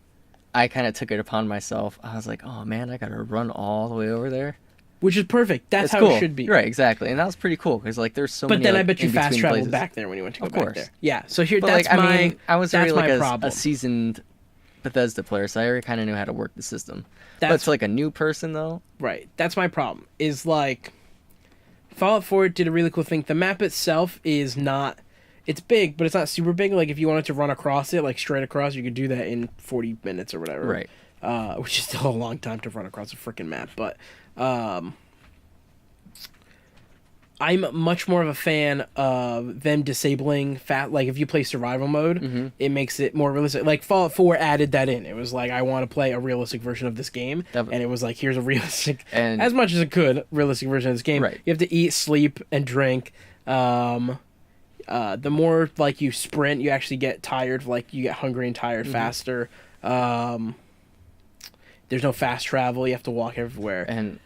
I kind of took it upon myself. I was like, oh man, I gotta run all the way over there. Which is perfect. That's how cool. It should be. Right, exactly. And that was pretty cool, because like there's so many. But then I bet you fast traveled back there when you went to go back there. Yeah, so here, but I was already like problem. A seasoned Bethesda player, so I already kind of knew how to work the system. But to like a new person, though... Right. That's my problem. Is like... Fallout 4 did a really cool thing. The map itself is not... It's big, but it's not super big. Like, if you wanted to run across it, like straight across, you could do that in 40 minutes or whatever. Right. Which is still a long time to run across a freaking map. But... I'm much more of a fan of them disabling like if you play survival mode, it makes it more realistic. Like Fallout 4 added that in. It was like, I want to play a realistic version of this game, and it was like, here's a realistic, as much as it could, realistic version of this game. Right. You have to eat, sleep, and drink. The more like you sprint, you actually get tired. Like you get hungry and tired faster. There's no fast travel. You have to walk everywhere. And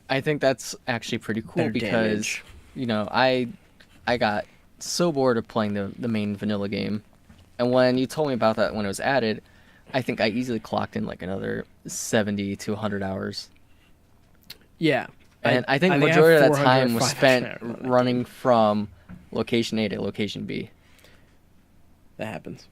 I think that's actually pretty cool Better because, damage. I got so bored of playing the main vanilla game. And when you told me about that when it was added, I think I easily clocked in like another 70 to 100 hours. Yeah. And I think I majority have of that time 400 was or spent 500 running from location A to location B. That happens.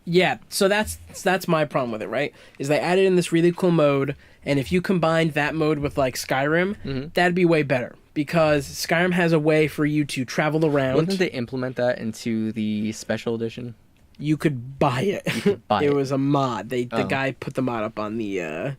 Yeah, so that's my problem with it, right? Is they added in this really cool mode, and if you combined that mode with like Skyrim, that'd be way better because Skyrim has a way for you to travel around. Wouldn't they implement that into the special edition? You could buy it. It was a mod. The guy put the mod up on the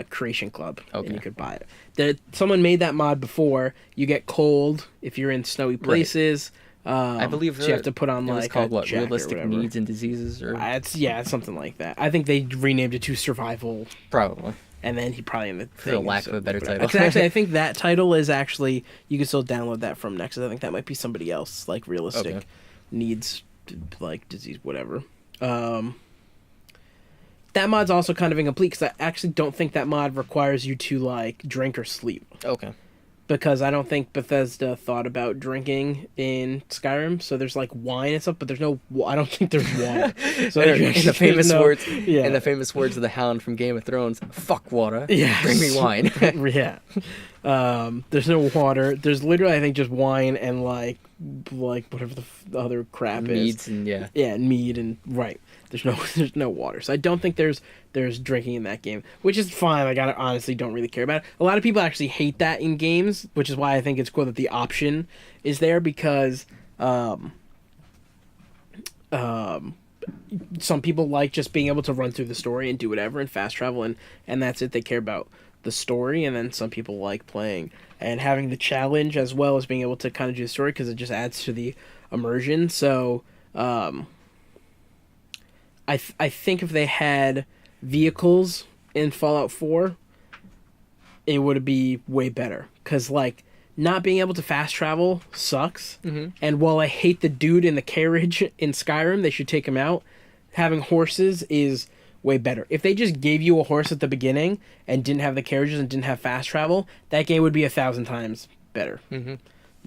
Creation Club, and you could buy it. Someone made that mod before. You get cold if you're in snowy places. Right. I believe so you have to put on like called a jacket realistic needs and diseases, or it's something like that. I think they renamed it to survival, probably. And then he probably in the for the lack of a better title. Actually, I think that title is actually you can still download that from Nexus. I think that might be somebody else, like realistic needs, like disease, whatever. That mod's also kind of incomplete because I actually don't think that mod requires you to like drink or sleep. Okay. Because I don't think Bethesda thought about drinking in Skyrim, so there's like wine and stuff, but there's no. I don't think there's water. So in the famous words of the Hound from Game of Thrones, "Fuck water, bring me wine." Yeah. There's no water. There's literally, I think, just wine and like whatever the other crap Meads is. and mead and right. There's no water, so I don't think there's drinking in that game, which is fine. Like I honestly don't really care about it. A lot of people actually hate that in games, which is why I think it's cool that the option is there because some people like just being able to run through the story and do whatever and fast travel and that's it. They care about the story, and then some people like playing and having the challenge as well as being able to kind of do the story because it just adds to the immersion. So I think if they had vehicles in Fallout 4, it would be way better. Because, like, not being able to fast travel sucks. Mm-hmm. And while I hate the dude in the carriage in Skyrim, they should take him out. Having horses is way better. If they just gave you a horse at the beginning and didn't have the carriages and didn't have fast travel, that game would be 1,000 times better. Mm-hmm.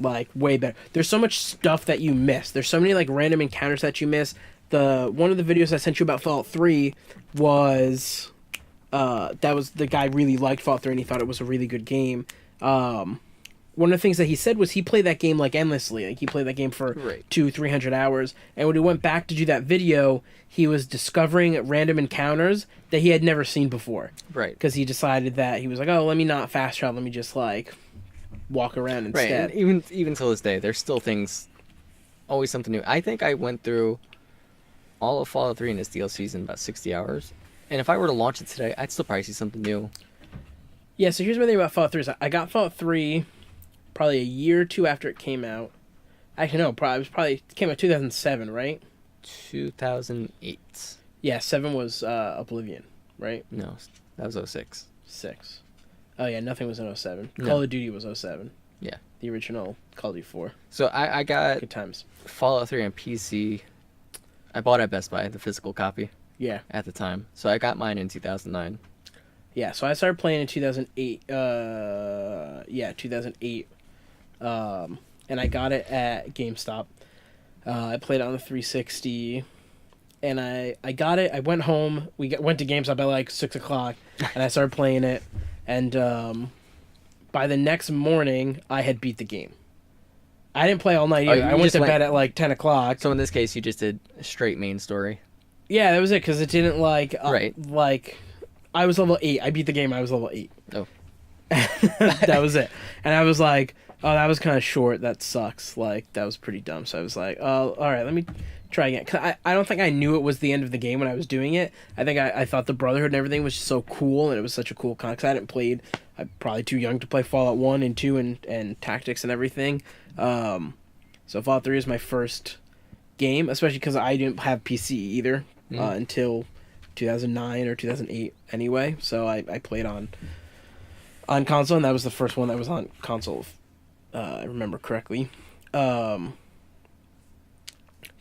Like, way better. There's so much stuff that you miss. There's so many, like, random encounters that you miss. One of the videos I sent you about Fallout 3 was that was the guy really liked Fallout 3 and he thought it was a really good game. One of the things that he said was he played that game like endlessly. Like he played that game for 200-300 hours, and when he went back to do that video, he was discovering random encounters that he had never seen before. Right. Because he decided that he was like, oh, let me not fast travel, let me just like walk around instead. Right. And even till this day, there's still things, always something new. I think I went through all of Fallout 3 and its DLCs in about 60 hours. And if I were to launch it today, I'd still probably see something new. Yeah, so here's my thing about Fallout 3. Is I got Fallout 3 probably a year or two after it came out. Actually, no, it came out 2007, right? 2008. Yeah, 7 was Oblivion, right? No, that was 06. 6. Oh, yeah, nothing was in 07. No. Call of Duty was 07. Yeah. The original Call of Duty 4. So I got good times. Fallout 3 on PC. I bought it at Best Buy, the physical copy. Yeah. At the time. So I got mine in 2009. Yeah, so I started playing in 2008. 2008. And I got it at GameStop. I played it on the 360. And I got it. I went home. Went to GameStop at like 6 o'clock. And I started playing it. And by the next morning, I had beat the game. I didn't play all night either. I went to bed at like 10 o'clock. So in this case, you just did a straight main story. Yeah, that was it, because it didn't like... right. Like, I was level 8. I beat the game, I was level 8. Oh. That was it. And I was like, oh, that was kind of short. That sucks. Like, that was pretty dumb. So I was like, oh, all right, let me try again. 'Cause I don't think I knew it was the end of the game when I was doing it. I think I thought the Brotherhood and everything was so cool, and it was such a cool con. 'Cause I hadn't played... I'm probably too young to play Fallout 1 and 2 and Tactics and everything. So Fallout 3 is my first game, especially because I didn't have PC either until 2009 or 2008 anyway. So I played on console, and that was the first one that was on console, if I remember correctly.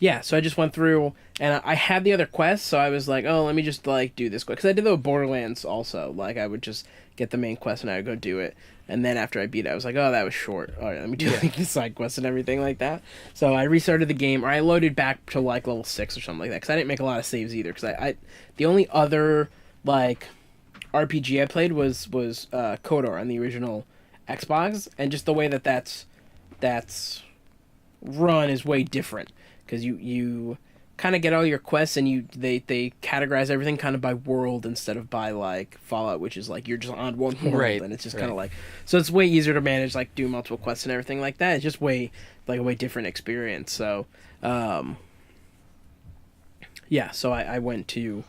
Yeah, so I just went through, and I had the other quests, so I was like, oh, let me just, like, do this quest. Because I did that with Borderlands also. Like, I would just get the main quest, and I would go do it. And then after I beat it, I was like, oh, that was short. All right, let me do, like, the side quests and everything like that. So I restarted the game, or I loaded back to, like, level 6 or something like that. Because I didn't make a lot of saves either. Because the only other, like, RPG I played was KOTOR on the original Xbox. And just the way that's run is way different. Because you kind of get all your quests and they categorize everything kind of by world instead of by like Fallout, which is like you're just on one world, right, and it's just kind of like, so it's way easier to manage, like do multiple quests and everything like that. It's just way like a way different experience. So yeah, so I went to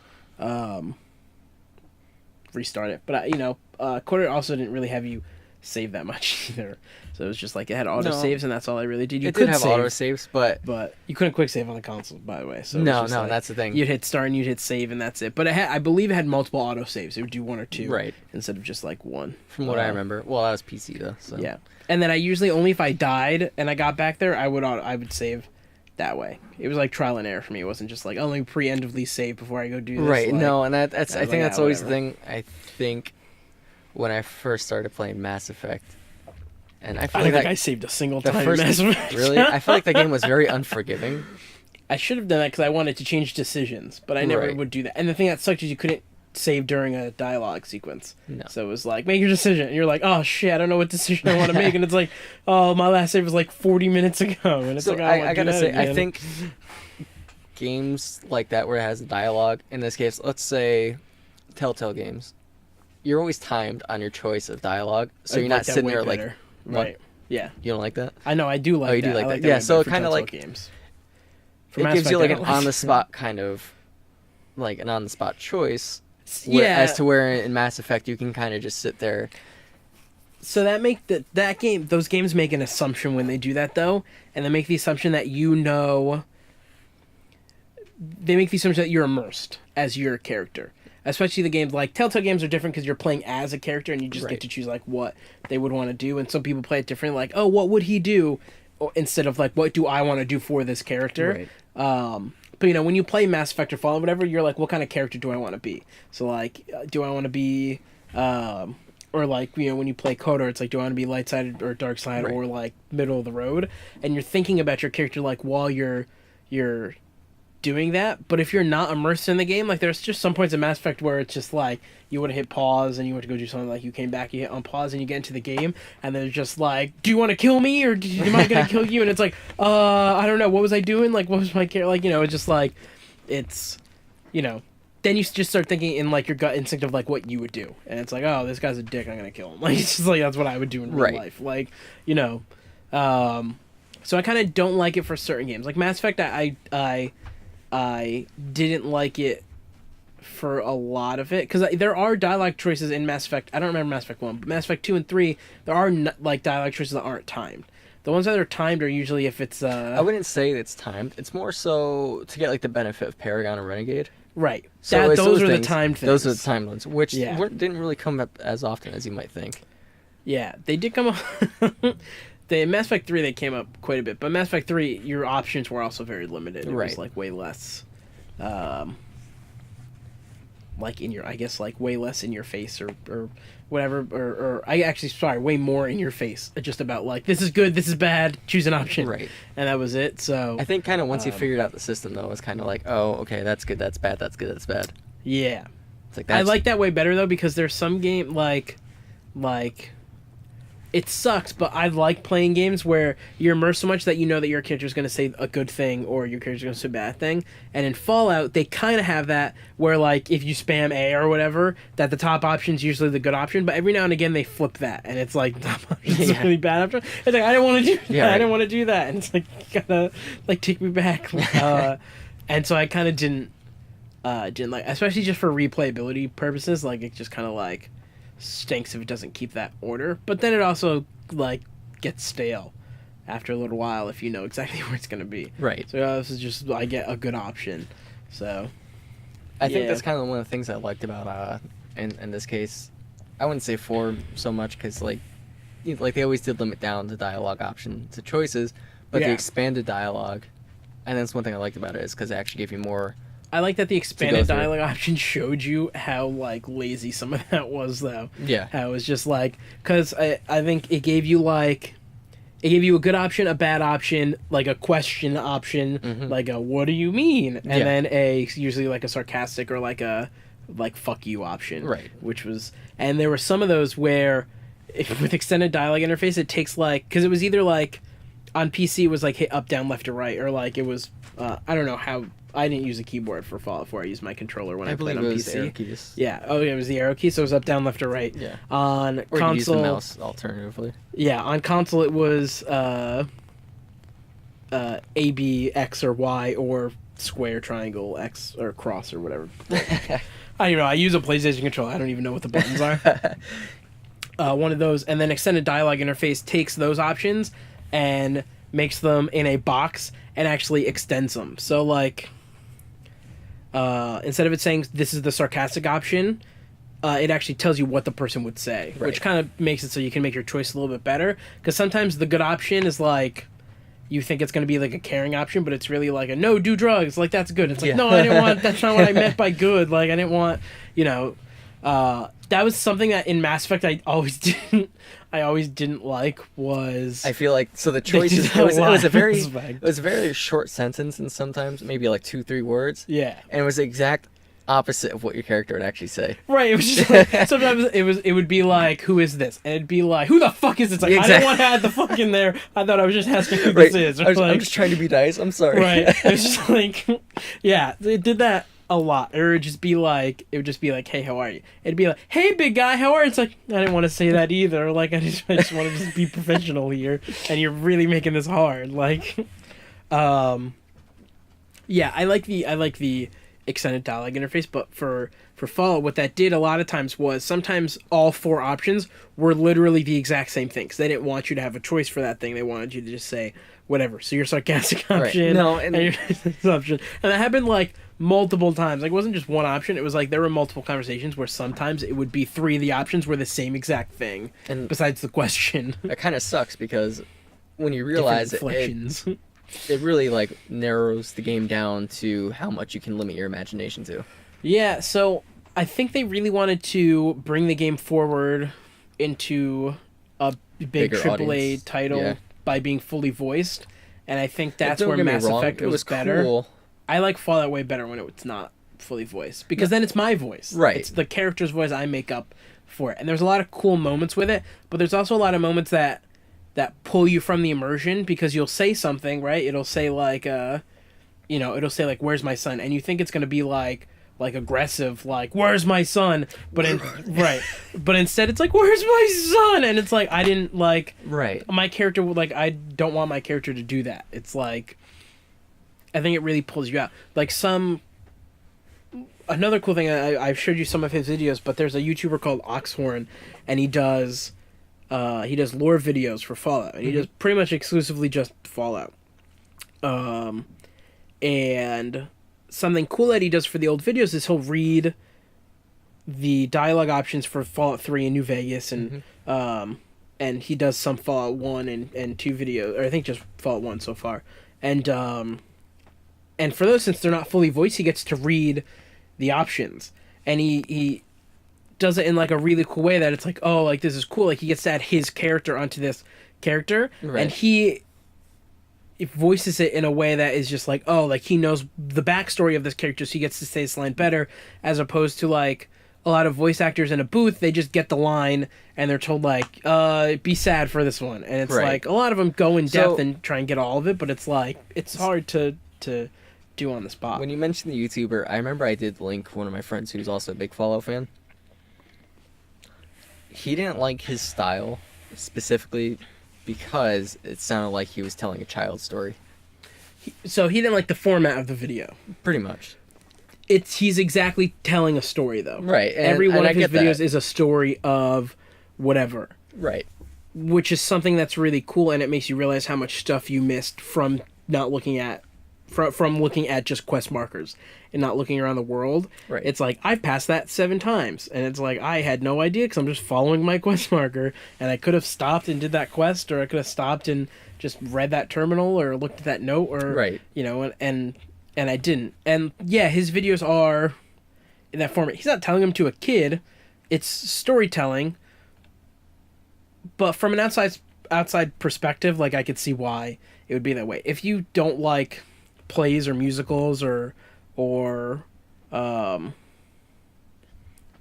restart it, but KOTOR also didn't really have you save that much either. So it was just like it had auto saves, and that's all I really did. It did have auto saves, but you couldn't quick save on the console, by the way. So no, that's the thing. You'd hit start and you'd hit save, and that's it. But I believe it had multiple auto saves. It would do one or two, right, instead of just like one. From what I remember, well, that was PC though. So yeah, and then I usually only if I died and I got back there, I would save that way. It was like trial and error for me. It wasn't just like only preemptively save before I go do this. Right. Like, no, and that's I think that's always whatever. the thing. I think when I first started playing Mass Effect. And I feel I like don't think I saved a single time. Really? I feel like the game was very unforgiving. I should have done that because I wanted to change decisions, but I never would do that. And the thing that sucked is you couldn't save during a dialogue sequence. No. So it was like, make your decision. And you're like, oh shit, I don't know what decision I want to make. And it's like, oh, my last save was like 40 minutes ago. And it's so like, I gotta say, again. I think games like that where it has a dialogue, in this case, let's say Telltale games, you're always timed on your choice of dialogue. So you're not sitting there better. like... Right. Yeah. You don't like that? I know. I do like that. Oh, you do like that? Yeah. So it kind of like games. It gives you like an on the spot kind of like an on the spot choice. Yeah. As to where in Mass Effect you can kind of just sit there. So those games make an assumption when they do that though, and they make the assumption that they make the assumption that you're immersed as your character. Especially the games like Telltale games are different because you're playing as a character and you just get to choose like what they would want to do. And some people play it differently, like, oh, what would he do? Instead of like, what do I want to do for this character? Right. But when you play Mass Effect or Fallout, whatever, you're like, what kind of character do I want to be? So like, do I want to be, or like when you play KOTOR, it's like, do I want to be light side or dark side or like middle of the road? And you're thinking about your character like while you're doing that. But if you're not immersed in the game, like there's just some points in Mass Effect where it's just like you would have hit pause and you went to go do something, like you came back, you hit on pause and you get into the game and there's just like, do you want to kill me or am I gonna kill you? And it's like, I don't know, what was I doing, like what was my character, like it's just like it's then you just start thinking in like your gut instinct of like what you would do, and it's like, oh, this guy's a dick, I'm gonna kill him. Like it's just like that's what I would do in real life, like so I kind of don't like it for certain games like Mass Effect. I didn't like it for a lot of it because there are dialogue choices in Mass Effect. I don't remember Mass Effect 1, but Mass Effect 2 and 3, there are like dialogue choices that aren't timed. The ones that are timed are usually if it's I wouldn't say it's timed. It's more so to get like the benefit of Paragon or Renegade. Right. So those are the timed things. Those are the timed ones, which didn't really come up as often as you might think. Yeah, they did come up. In Mass Effect 3, they came up quite a bit, but Mass Effect 3, your options were also very limited. It was like way less, like in your, I guess, like way less in your face or whatever, or way more in your face. Just about like, this is good, this is bad, choose an option. Right. And that was it, so. I think kind of once you figured out the system, though, it's kind of like, oh, okay, that's good, that's bad, that's good, that's bad. Yeah. It's like I like that way better, though, because there's some game, like, it sucks, but I like playing games where you're immersed so much that you know that your character's going to say a good thing or your character's going to say a bad thing. And in Fallout, they kind of have that where, like, if you spam A or whatever, that the top option's usually the good option, but every now and again they flip that, and it's like, the top option's a really bad option. It's like, I didn't want to do that, I didn't want to do that, and it's like, you gotta, like, take me back. And so I kind of didn't like, especially just for replayability purposes, like, it just kind of, like, stinks if it doesn't keep that order, but then it also like gets stale after a little while if you know exactly where it's going to be. Right. So this is just, I get a good option. So I think that's kind of one of the things I liked about in this case. I wouldn't say 4 so much because like they always did limit down the dialogue option to choices, but the expanded dialogue And that's one thing I liked about it is because it actually gave you more. I like that the expanded dialogue option showed you how like lazy some of that was, though. Yeah. How it was just like, because I think it gave you like, it gave you a good option, a bad option, like a question option, like a what do you mean, and then a usually like a sarcastic or like a like fuck you option, right? Which was, and there were some of those where with extended dialogue interface it takes like, because it was either like on PC it was like hit up, down, left, or right, or like it was I don't know how. I didn't use a keyboard for Fallout 4. I used my controller when I played on PC. The arrow keys. Yeah. Oh, yeah, it was the arrow key, so it was up, down, left, or right. Yeah. On or console, you use the mouse alternatively. Yeah, on console it was A, B, X, or Y, or square, triangle, X, or cross, or whatever. I don't even know. I use a PlayStation controller. I don't even know what the buttons are. One of those, and then extended dialogue interface takes those options and makes them in a box and actually extends them. So, like, instead of it saying this is the sarcastic option, it actually tells you what the person would say, which kind of makes it so you can make your choice a little bit better. Because sometimes the good option is like, you think it's going to be like a caring option, but it's really like a no, do drugs. Like, that's good. It's like, no, I didn't want, that's not what I meant by good. Like, I didn't want, you know, that was something that in Mass Effect I always didn't like was. I feel like, so the choices, it was a very short sentence, and sometimes maybe like 2-3 words. Yeah. And it was the exact opposite of what your character would actually say. Right. It was just like, sometimes it would be like, who is this? And it'd be like, who the fuck is this? Like, exactly. I didn't want to add the fuck in there. I thought I was just asking who this is. I'm just trying to be nice. I'm sorry. Right. It was just like, yeah, it did that a lot. Or it would just be like, hey, how are you? It'd be like, hey, big guy, how are you? It's like, I didn't want to say that either. Like, I just want to just be professional here, and you're really making this hard. Like, yeah, I like the extended dialogue interface, but for Fallout, what that did a lot of times was sometimes all 4 options were literally the exact same thing, because they didn't want you to have a choice for that thing. They wanted you to just say whatever. So your sarcastic option, right. No, and your option, and that happened like multiple times. Like, it wasn't just one option. It was like there were multiple conversations where sometimes it would be 3 of the options were the same exact thing, and besides the question. That kind of sucks, because when you realize it really like narrows the game down to how much you can limit your imagination to. Yeah, so I think they really wanted to bring the game forward into a big AAA title by being fully voiced, and I think that's where Mass Effect was better. Cool. I like Fallout way better when it's not fully voiced, because then it's my voice. Right. It's the character's voice I make up for it. And there's a lot of cool moments with it, but there's also a lot of moments that pull you from the immersion, because you'll say something, right? It'll say like, it'll say like, where's my son? And you think it's going to be like aggressive, like, where's my son? But but instead it's like, where's my son? And it's like, I didn't like, my character would like, I don't want my character to do that. It's like, I think it really pulls you out. Like another cool thing, I've showed you some of his videos, but there's a YouTuber called Oxhorn, and he does lore videos for Fallout, and he does pretty much exclusively just Fallout. And something cool that he does for the old videos is he'll read the dialogue options for Fallout 3 and New Vegas, and he does some Fallout 1 and 2 videos, or I think just Fallout 1 so far. And for those, since they're not fully voiced, he gets to read the options, and he does it in like a really cool way that it's like, oh, like this is cool. Like, he gets to add his character onto this character, and he voices it in a way that is just like, oh, like he knows the backstory of this character, so he gets to say this line better, as opposed to like a lot of voice actors in a booth, they just get the line and they're told like, be sad for this one, and it's like a lot of them go in depth and try and get all of it, but it's like it's hard to do on the spot. When you mentioned the YouTuber, I remember I did link one of my friends who's also a big Fallout fan. He didn't like his style specifically because it sounded like he was telling a child's story. So he didn't like the format of the video. Pretty much. He's exactly telling a story, though. Right. Every one of his videos is a story of whatever. Right. Which is something that's really cool, and it makes you realize how much stuff you missed from not looking at from looking at just quest markers and not looking around the world. Right. It's like, I've passed that 7 times, and it's like, I had no idea because I'm just following my quest marker, and I could have stopped and did that quest, or I could have stopped and just read that terminal or looked at that note, or Right. you know, and I didn't. And yeah, his videos are in that format. He's not telling them to a kid; it's storytelling. But from an outside perspective, like, I could see why it would be that way. If you don't like plays or musicals or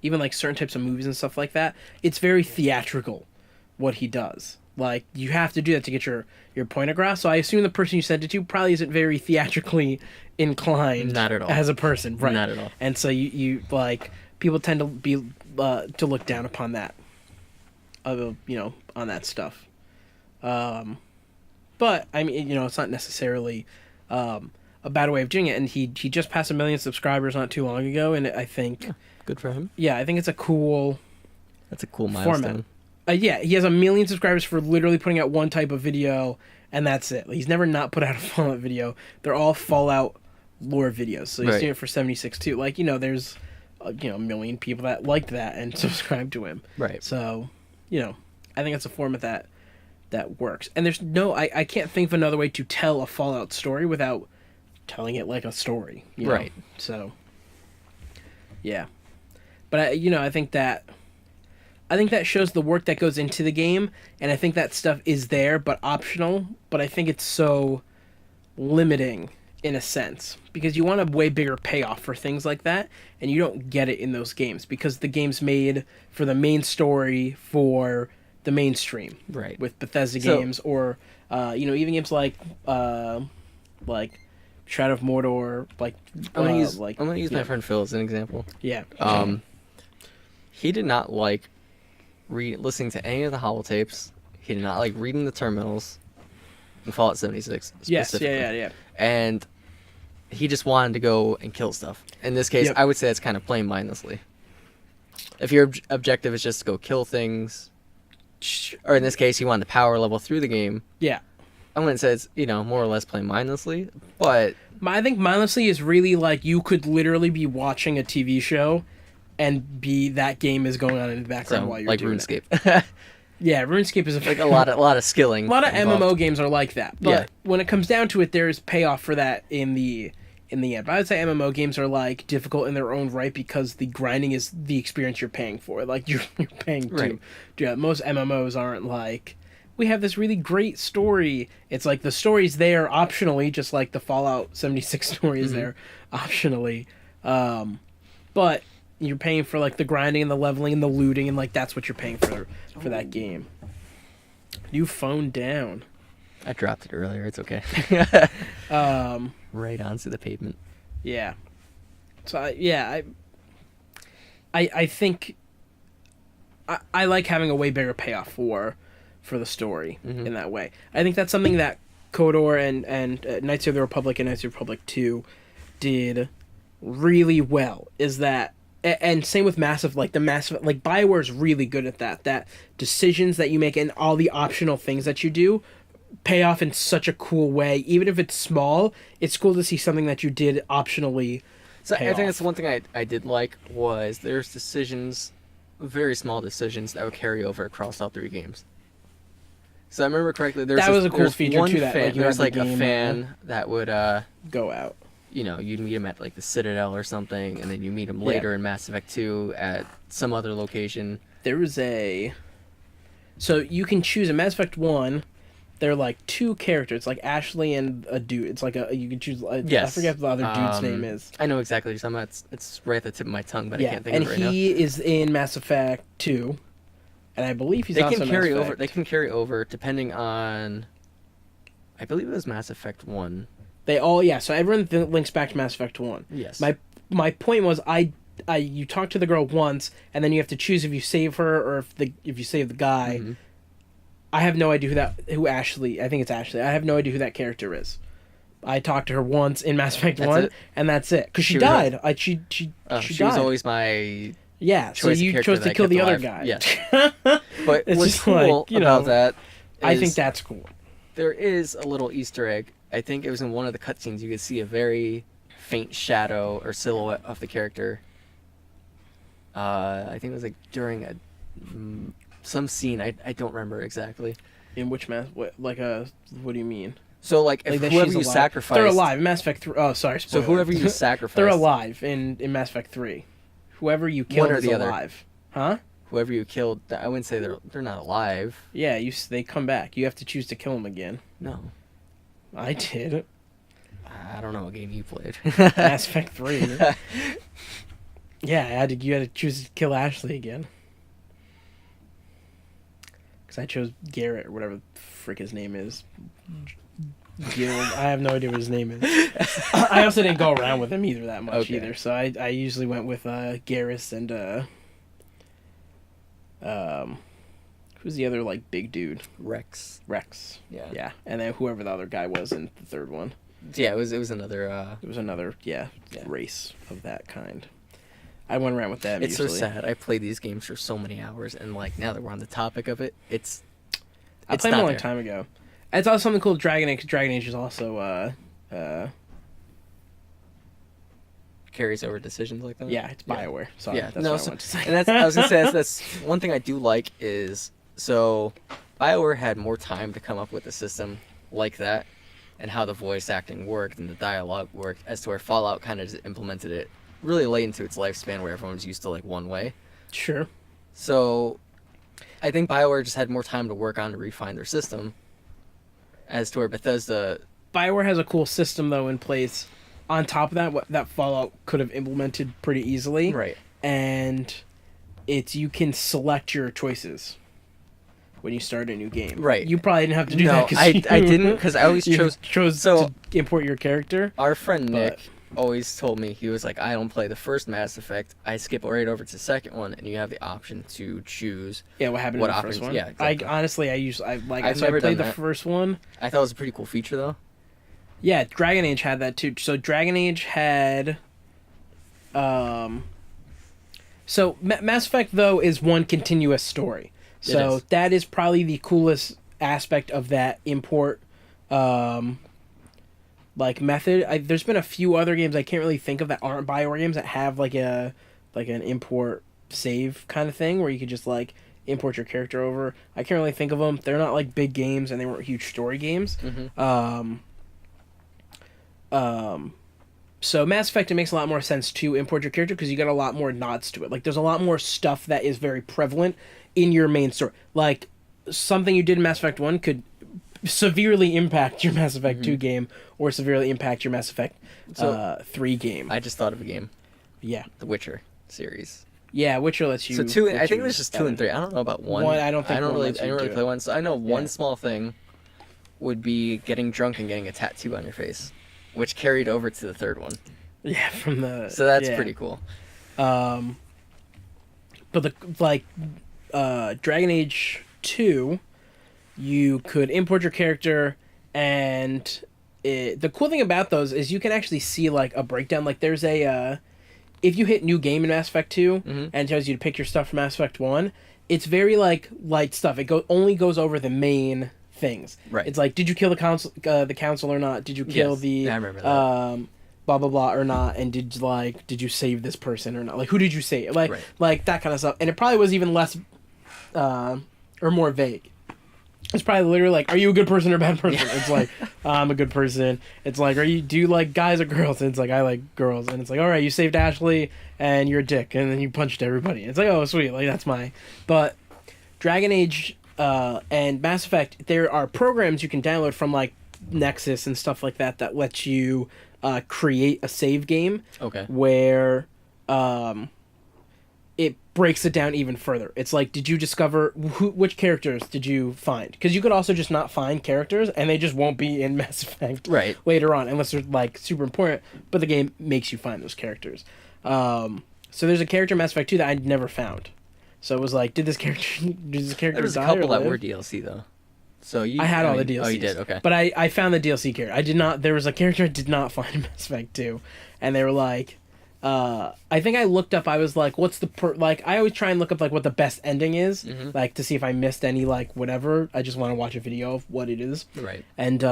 even like certain types of movies and stuff like that, it's very theatrical what he does. Like, you have to do that to get your point across. So I assume the person you sent it to probably isn't very theatrically inclined. Not at all. As a person, right? Not at all. And so you like, people tend to be to look down upon that, you know, on that stuff. But I mean, you know, it's not necessarily a bad way of doing it. And he just passed 1 million subscribers not too long ago, and I think Good for him. yeah, I think it's a cool. That's a cool milestone. Format. Yeah, he has 1 million subscribers for literally putting out one type of video, and that's it. He's never not put out a Fallout video. They're all Fallout lore videos. So he's Right. doing it for 76 too. Like, you know, there's you know, 1 million people that liked that and subscribed to him. Right. So, you know, I think that's a format that works. And there's no, I can't think of another way to tell a Fallout story without telling it like a story. You know? Right. So, yeah. But I think that shows the work that goes into the game, and I think that stuff is there but optional. But I think it's so limiting in a sense, because you want a way bigger payoff for things like that, and you don't get it in those games because the game's made for the main story for the mainstream. Right. With Bethesda So- games or you know, even games like Shadow of Mordor, like I'm gonna use like my friend Phil as an example. yeah. He did not like listening to any of the holotapes. He did not like reading the terminals in Fallout 76 Yes, specifically. yeah. And he just wanted to go and kill stuff. In this case, Yep. I would say that's kind of playing mindlessly. If your objective is just to go kill things, or in this case, you want the power level through the game, Yeah. I wouldn't say it's, you know, more or less playing mindlessly, but I think mindlessly is really like you could literally be watching a TV show and that game is going on in the background so, while you're like doing RuneScape. it. Yeah, RuneScape is Like a lot of skilling. a lot of involved. MMO games are like that. But Yeah. when it comes down to it, there's payoff for that in the end. But I would say MMO games are like difficult in their own right because the grinding is the experience you're paying for. Like you're paying to. Right. Yeah, most MMOs aren't like, we have this really great story. It's like the story's there optionally, just like the Fallout 76 story is there optionally. But you're paying for like the grinding and the leveling and the looting, and like that's what you're paying for that game. You phoned down. I dropped it earlier. It's okay. Right onto the pavement. Yeah. So I think I like having a way bigger payoff for the story in that way. I think that's something that KOTOR and Knights of the Republic and Knights of the Republic 2 did really well. Is that, and same with Massive, like BioWare's really good at that decisions that you make and all the optional things that you do pay off in such a cool way. Even if it's small, it's cool to see something that you did optionally. So pay I think off. that's the one thing I did like was there's decisions, very small decisions that would carry over across all 3 games. So I remember correctly, That was a cool feature one too, that, fan, like, you there's had like the a game, fan that would Go out. you know, you'd meet him at like the Citadel or something, and then you meet him later in Mass Effect 2 at some other location. There was so you can choose in Mass Effect 1. There are like 2 characters, like Ashley and a dude. It's like you can choose. Yes. I forget what the other dude's name is. I know exactly what you're talking about. It's right at the tip of my tongue, but I Yeah, can't think and of it right now. he is in Mass Effect 2, and I believe he's They also can in carry Mass over. Effect. They can carry over depending on. I believe it was Mass Effect 1. They all So everyone links back to Mass Effect 1. Yes. My point was you talk to the girl once, and then you have to choose if you save her or if you save the guy. Mhm. I have no idea who Ashley. I think it's Ashley. I have no idea who that character is. I talked to her once in Mass Effect That's 1, it? and that's it. Because she She was died. She she died. was always my Yeah, so choice of you character chose that to I kill kept the other alive. guy. Yes. But It's what's just cool like, you about know, that I is think that's cool. there is a little Easter egg I think it was in one of the cutscenes, you could see a very faint shadow or silhouette of the character. I think it was like during some scene. I don't remember exactly. In which what do you mean? So like if whoever you sacrificed, they're alive. Mass Effect 3. Oh, sorry. Spoiler. So whoever you sacrificed, they're alive in Mass Effect 3. Whoever you killed is alive. Huh? Whoever you killed, I wouldn't say they're not alive. Yeah, they come back. You have to choose to kill them again. No, I did. I don't know what game you played. Mass Effect 3. Yeah, you had to choose to kill Ashley again. Because I chose Garrett, or whatever the frick his name is. Gil, I have no idea what his name is. I also didn't go around with him either that much either. So I usually went with Garrus and who's the other like big dude? Rex. Yeah. Yeah. And then whoever the other guy was in the third one. Yeah, it was another race of that kind. I went around with them. It's usually. so sad. I played these games for so many hours, and like now that we're on the topic of it, I played them a long time ago. It's also something cool with Dragon Age. Dragon Age is also carries over decisions like that. Yeah, it's BioWare. Sorry, yeah, that's what I wanted to say. And I was gonna say that's one thing I do like is so BioWare had more time to come up with a system like that, and how the voice acting worked and the dialogue worked, as to where Fallout kind of just implemented it really late into its lifespan, where everyone was used to like one way. Sure. So, I think BioWare just had more time to work on to refine their system, as to where Bethesda. BioWare has a cool system though in place. On top of that, that Fallout could have implemented pretty easily. Right. And you can select your choices when you start a new game. Right. You probably didn't have to do that. No, I didn't, because I always chose to import your character. Our friend Nick always told me, he was like, I don't play the first Mass Effect. I skip right over to the second one, and you have the option to choose. Yeah, what happened in the first one? Yeah, exactly. I played the first one. I thought it was a pretty cool feature though. Yeah, Dragon Age had that too. So Dragon Age had, so Mass Effect though is one continuous story. So that is probably the coolest aspect of that import, like method. There's been a few other games I can't really think of that aren't BioWare games that have like an import save kind of thing where you could just like import your character over. I can't really think of them. They're not like big games and they weren't huge story games. Mm-hmm. So Mass Effect, it makes a lot more sense to import your character because you got a lot more nods to it. Like, there's a lot more stuff that is very prevalent in your main story. Like, something you did in Mass Effect 1 could severely impact your Mass Effect 2 game or severely impact your Mass Effect 3 game. I just thought of a game. Yeah. The Witcher series. Yeah, Witcher lets you... So 2, I think it was just 2 and 3. I don't know about 1. I don't really play 1. So I know one small thing would be getting drunk and getting a tattoo on your face, which carried over to the third one. Yeah, from the... So that's pretty cool. But Dragon Age 2, you could import your character, and the cool thing about those is you can actually see, like, a breakdown. Like, there's a... if you hit New Game in Mass Effect 2, and it tells you to pick your stuff from Mass Effect 1, it's very, like, light stuff. It only goes over the main things. Right. It's like, did you kill the council or not? Did you kill the I remember that. blah blah blah or not? And did you save this person or not? Like, who did you save? Like that kind of stuff. And it probably was even less or more vague. It's probably literally like, are you a good person or a bad person? It's like, I'm a good person. It's like, do you like guys or girls? And it's like, I like girls. And it's like, all right, you saved Ashley and you're a dick, and then you punched everybody. It's like, oh sweet, like that's but Dragon Age and Mass Effect, there are programs you can download from like Nexus and stuff like that lets you create a save game. Okay. Where it breaks it down even further. It's like, did you discover which characters did you find? Because you could also just not find characters and they just won't be in Mass Effect later on unless they're like super important. But the game makes you find those characters. So there's a character in Mass Effect 2 that I'd never found. So it was like, did this character there was die a couple or that live? were DLC though. So I had all the DLCs. Oh, you did? Okay. But I found the DLC character. I did not... There was a character I did not find in Mass Effect 2. And they were like... I think I looked up... I was like, what's the... I always try and look up, like, what the best ending is. Mm-hmm. Like, to see if I missed any, like, whatever. I just want to watch a video of what it is. Right. And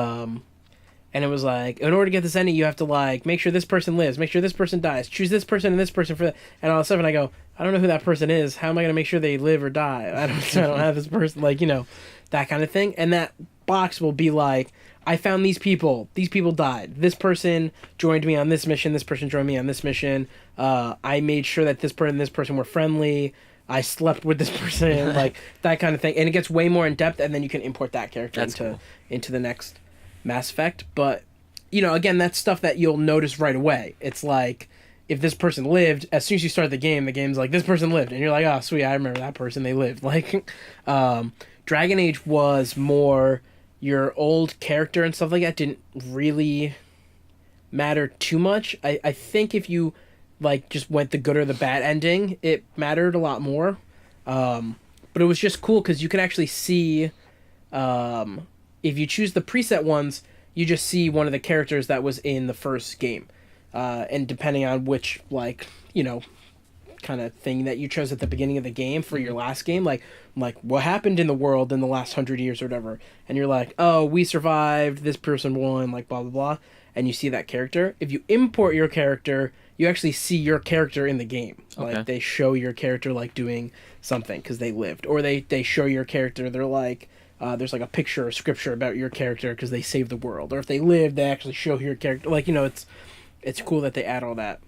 and it was like, in order to get this ending, you have to like make sure this person lives, make sure this person dies, choose this person and this person for that. And all of a sudden I go, I don't know who that person is. How am I going to make sure they live or die? I don't have this person, like, that kind of thing. And that box will be like, I found these people died. This person joined me on this mission. This person joined me on this mission. I made sure that this person and this person were friendly. I slept with this person, like that kind of thing. And it gets way more in depth, and then you can import that character into the next Mass Effect. But, again, that's stuff that you'll notice right away. It's like, if this person lived, as soon as you start the game's like, this person lived. And you're like, oh, sweet, I remember that person, they lived. Like, Dragon Age was more your old character and stuff like that didn't really matter too much. I think if you, like, just went the good or the bad ending, it mattered a lot more. But it was just cool because you could actually see... if you choose the preset ones, you just see one of the characters that was in the first game. And depending on which, like, kind of thing that you chose at the beginning of the game for your last game, like what happened in the world in the last 100 years or whatever, and you're like, oh, we survived, this person won, like, blah, blah, blah, and you see that character. If you import your character, you actually see your character in the game. Okay. Like, they show your character, like, doing something because they lived. Or they show your character, they're like... there's like a picture or scripture about your character because they saved the world. Or if they live, they actually show your character. Like, it's cool that they add all that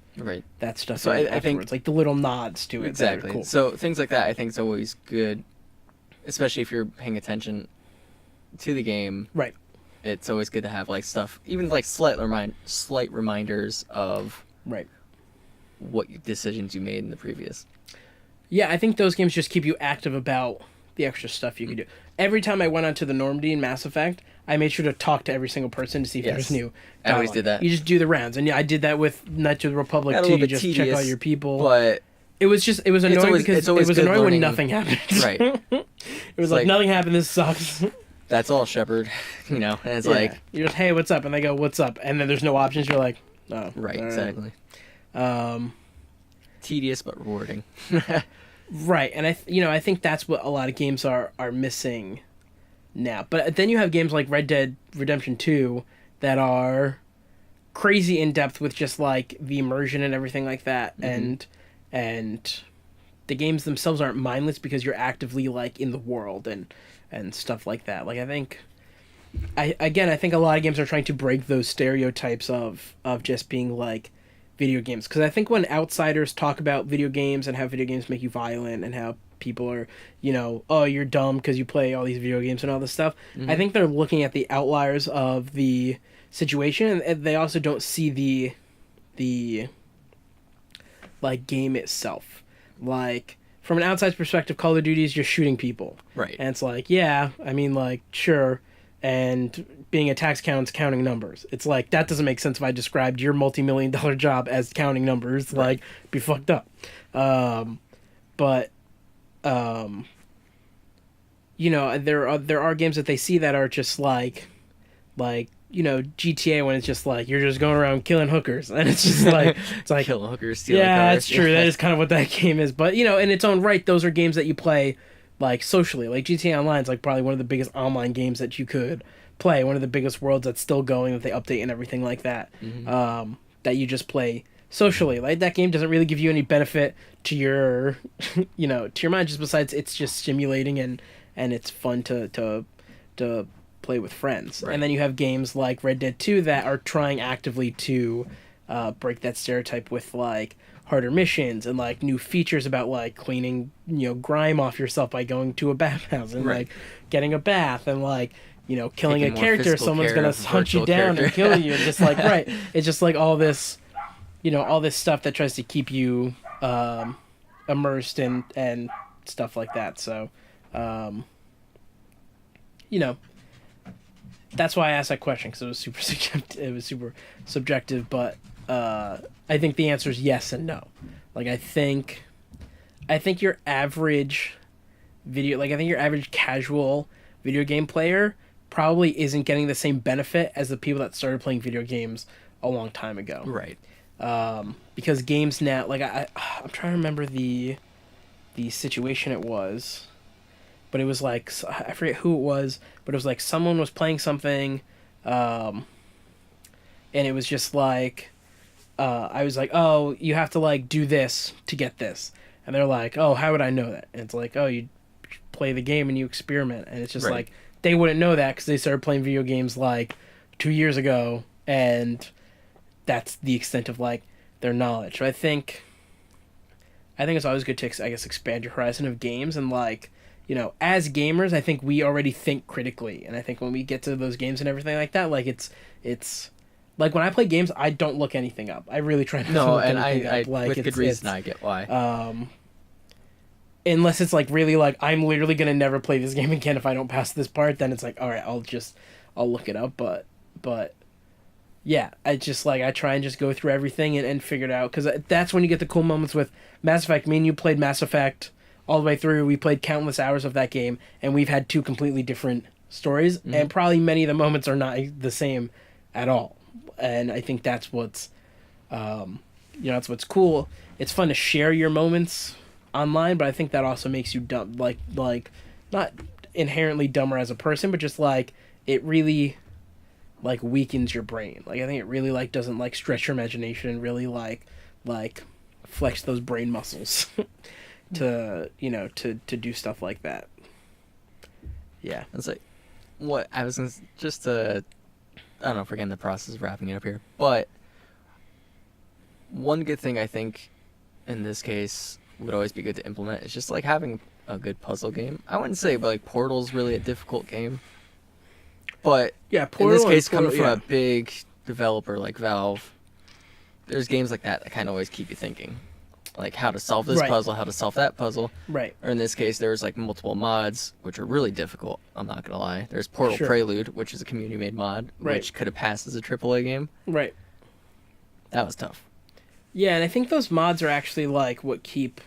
that stuff. So I think like the little nods to it. Exactly. Cool. So things like that, I think, is always good, especially if you're paying attention to the game. Right. It's always good to have like stuff, even like slight reminders of what decisions you made in the previous. Yeah, I think those games just keep you active about the extra stuff you can do. Every time I went onto the Normandy in Mass Effect, I made sure to talk to every single person to see if there's new dialogue. I always did that. You just do the rounds, and I did that with Knights of the Republic too. You just tedious, check out your people. But it was annoying because it was annoying when nothing happened. Right. It was like nothing happened. This sucks. That's all, Shepard. And it's like you're just, hey, what's up? And they go, what's up? And then there's no options. You're like, oh, right, exactly. Tedious but rewarding. Right, and I think that's what a lot of games are missing now. But then you have games like Red Dead Redemption 2 that are crazy in depth with just like the immersion and everything like that, and the games themselves aren't mindless because you're actively like in the world and stuff like that. Like I think a lot of games are trying to break those stereotypes of just being like video games, because I think when outsiders talk about video games and how video games make you violent and how people are, oh, you're dumb because you play all these video games and all this stuff, I think they're looking at the outliers of the situation, and they also don't see the like game itself. Like from an outside perspective, Call of Duty is just shooting people, right? And it's like, yeah, I mean, like, sure. And being a tax count's counting numbers. It's like, that doesn't make sense if I described your multi-million-dollar job as counting numbers. Right. Like, be fucked up. But there are games that they see that are just like GTA, when it's just like, you're just going around killing hookers. And it's just like, killing hookers, stealing yeah, cars. That's true. That is kind of what that game is. But, in its own right, those are games that you play like socially. Like GTA Online is like probably one of the biggest online games that you could play, one of the biggest worlds that's still going, that they update and everything like that, that you just play socially. Like, that game doesn't really give you any benefit to your to your mind, just besides it's just stimulating and it's fun to play with friends. Right. And then you have games like Red Dead 2 that are trying actively to break that stereotype with like harder missions and like new features about like cleaning grime off yourself by going to a bathhouse and like getting a bath and like killing a character, someone's gonna hunt you down and kill you. Just like it's just like all this all this stuff that tries to keep you immersed and stuff like that. So that's why I asked that question, because it was super subjective, but I think the answer is yes and no. Like, I think your average your average casual video game player probably isn't getting the same benefit as the people that started playing video games a long time ago. Right. Because games now, like, I'm trying to remember the situation it was, but it was like, I forget who it was, but it was like someone was playing something, and it was just like, I was like, oh, you have to like do this to get this, and they're like, oh, how would I know that? And it's like, oh, you play the game and you experiment, and it's just Right. like they wouldn't know that because they started playing video games like 2 years ago, and that's the extent of like their knowledge. So I think it's always good to, I guess, expand your horizon of games, and like, as gamers, I think we already think critically, and I think when we get to those games and everything like that, like it's like when I play games, I don't look anything up. I really try not to No, look and anything I up. Like, with good reason, I get why. Unless it's like really like I'm literally gonna never play this game again if I don't pass this part, then it's like, all right, I'll look it up, but yeah, I try and just go through everything and figure it out, because that's when you get the cool moments with Mass Effect. Me and you played Mass Effect all the way through. We played countless hours of that game, and we've had two completely different stories, and probably many of the moments are not the same at all. And I think that's what's, that's what's cool. It's fun to share your moments online, but I think that also makes you dumb, like not inherently dumber as a person, but just like it really like weakens your brain. Like I think it really like doesn't like stretch your imagination and really like flex those brain muscles to to do stuff like that. Yeah. It's like what I was gonna just I don't know if we're getting the process of wrapping it up here, but one good thing I think in this case would always be good to implement is just like having a good puzzle game. I wouldn't say, but like Portal's really a difficult game. But yeah, in this case, coming from a big developer like Valve, there's games like that kind of always keep you thinking, like how to solve this puzzle, how to solve that puzzle. Right. Or in this case, there's like multiple mods, which are really difficult. I'm not gonna lie. There's Portal Prelude, which is a community-made mod, which could have passed as a AAA game. Right. That was tough. Yeah, and I think those mods are actually like what keep,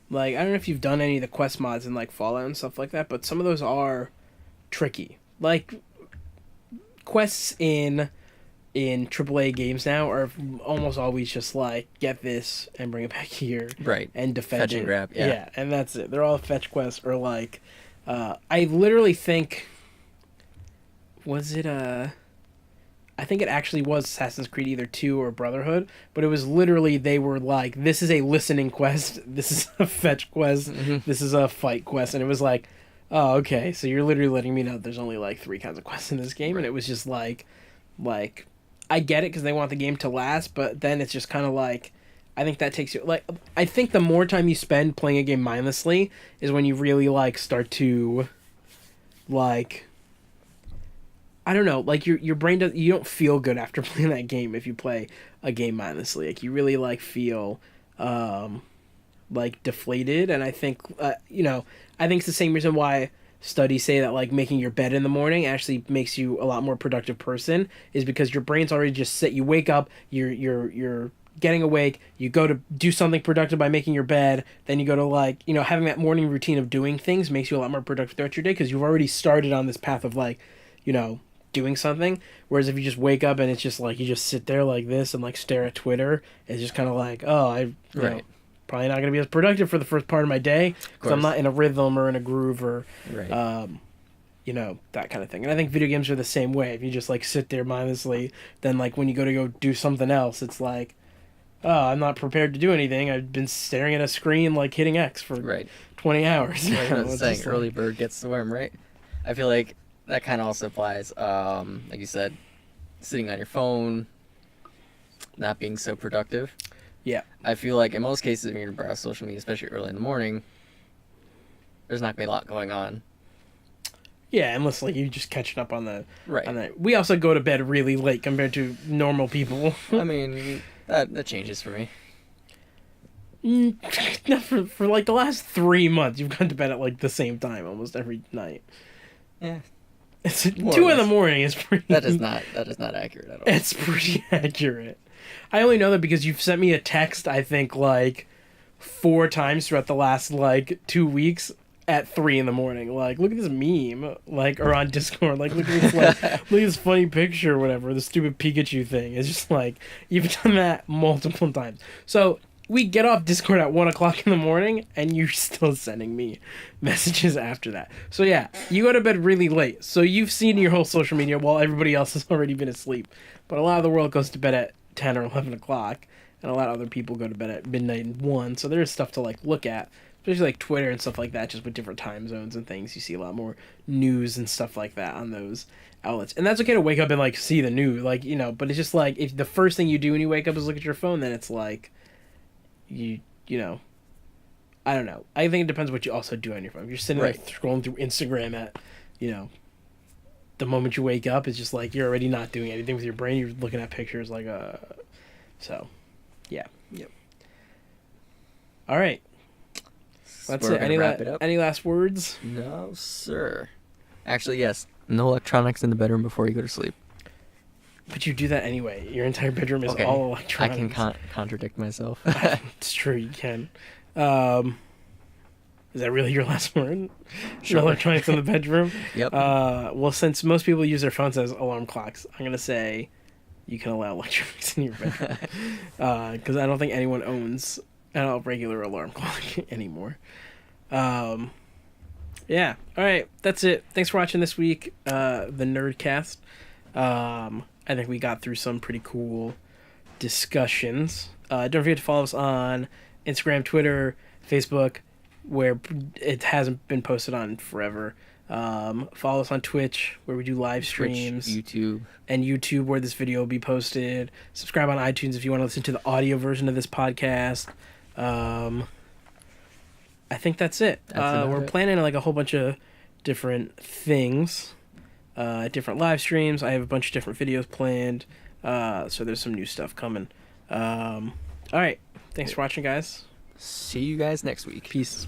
like, I don't know if you've done any of the quest mods in like Fallout and stuff like that, but some of those are tricky. Like quests in AAA games now are almost always just like get this and bring it back here, right? And defend fetch it. And grab, yeah, and that's it. They're all fetch quests, or like, I literally think, was it I think it actually was Assassin's Creed either 2 or Brotherhood, but it was literally they were like, this is a listening quest, this is a fetch quest, this is a fight quest, and it was like, oh, okay, so you're literally letting me know there's only like 3 kinds of quests in this game, and it was just like, I get it because they want the game to last, but then it's just kind of like, I think that takes you, like, I think the more time you spend playing a game mindlessly is when you really like start to, like, I don't know, like your brain you don't feel good after playing that game if you play a game mindlessly. Like you really like feel like deflated, and I think I think it's the same reason why studies say that like making your bed in the morning actually makes you a lot more productive person, is because your brain's already just set. You wake up, you're getting awake, you go to do something productive by making your bed, then you go to like, having that morning routine of doing things makes you a lot more productive throughout your day because you've already started on this path of like, doing something. Whereas if you just wake up and it's just like you just sit there like this and like stare at Twitter, it's just kind of like, oh, probably not going to be as productive for the first part of my day because I'm not in a rhythm or in a groove or that kind of thing. And I think video games are the same way. If you just like sit there mindlessly, then like when you go do something else, it's like, oh, I'm not prepared to do anything. I've been staring at a screen like hitting X for 20 hours. Saying early bird gets the worm, right? I feel like that kind of also applies, like you said, sitting on your phone, not being so productive. Yeah. I feel like in most cases, when you're browsing social media, especially early in the morning, there's not going to be a lot going on. Yeah, unless like you're just catching up on the... Right. On the, we also go to bed really late compared to normal people. I mean, that changes for me. For like the last 3 months, you've gone to bed at like the same time almost every night. Yeah. It's 2 in the morning is pretty... That is not accurate at all. It's pretty accurate. I only know that because you've sent me a text, I think, like 4 times throughout the last like 2 weeks at 3 in the morning. Like, look at this meme, like, or on Discord. Like, look at this, look at this funny picture or whatever. The stupid Pikachu thing. It's just like you've done that multiple times. So we get off Discord at 1 o'clock in the morning, and you're still sending me messages after that. So yeah, you go to bed really late. So you've seen your whole social media while everybody else has already been asleep. But a lot of the world goes to bed at 10 or 11 o'clock, and a lot of other people go to bed at midnight and 1. So there's stuff to like look at, especially like Twitter and stuff like that, just with different time zones and things. You see a lot more news and stuff like that on those outlets. And that's okay to wake up and like see the news, like, you know, but it's just like if the first thing you do when you wake up is look at your phone, then it's like you know, I don't know. I think it depends what you also do on your phone. If you're sitting Right. like scrolling through Instagram at, you know, the moment you wake up, it's just like you're already not doing anything with your brain. You're looking at pictures like so yeah. Yep. All right. That's We're it. gonna wrap it up. Any last words? No, sir. Actually, yes. No electronics in the bedroom before you go to sleep. But you do that anyway. Your entire bedroom is Okay. all I electronics. can contradict myself. It's true, you can. Is that really your last word? Sure. No electronics in the bedroom? Yep. Well, since most people use their phones as alarm clocks, I'm going to say you can allow electronics in your bedroom. Because I don't think anyone owns a regular alarm clock anymore. Yeah. All right. That's it. Thanks for watching this week, the Nerdcast. I think we got through some pretty cool discussions. Don't forget to follow us on Instagram, Twitter, Facebook, where it hasn't been posted on forever. Follow us on Twitch, where we do live streams. Twitch, YouTube. And YouTube, where this video will be posted. Subscribe on iTunes if you want to listen to the audio version of this podcast. I think that's it. We're planning like a whole bunch of different things. Different live streams. I have a bunch of different videos planned. So there's some new stuff coming. All right. Thanks for watching, guys. See you guys next week. Peace.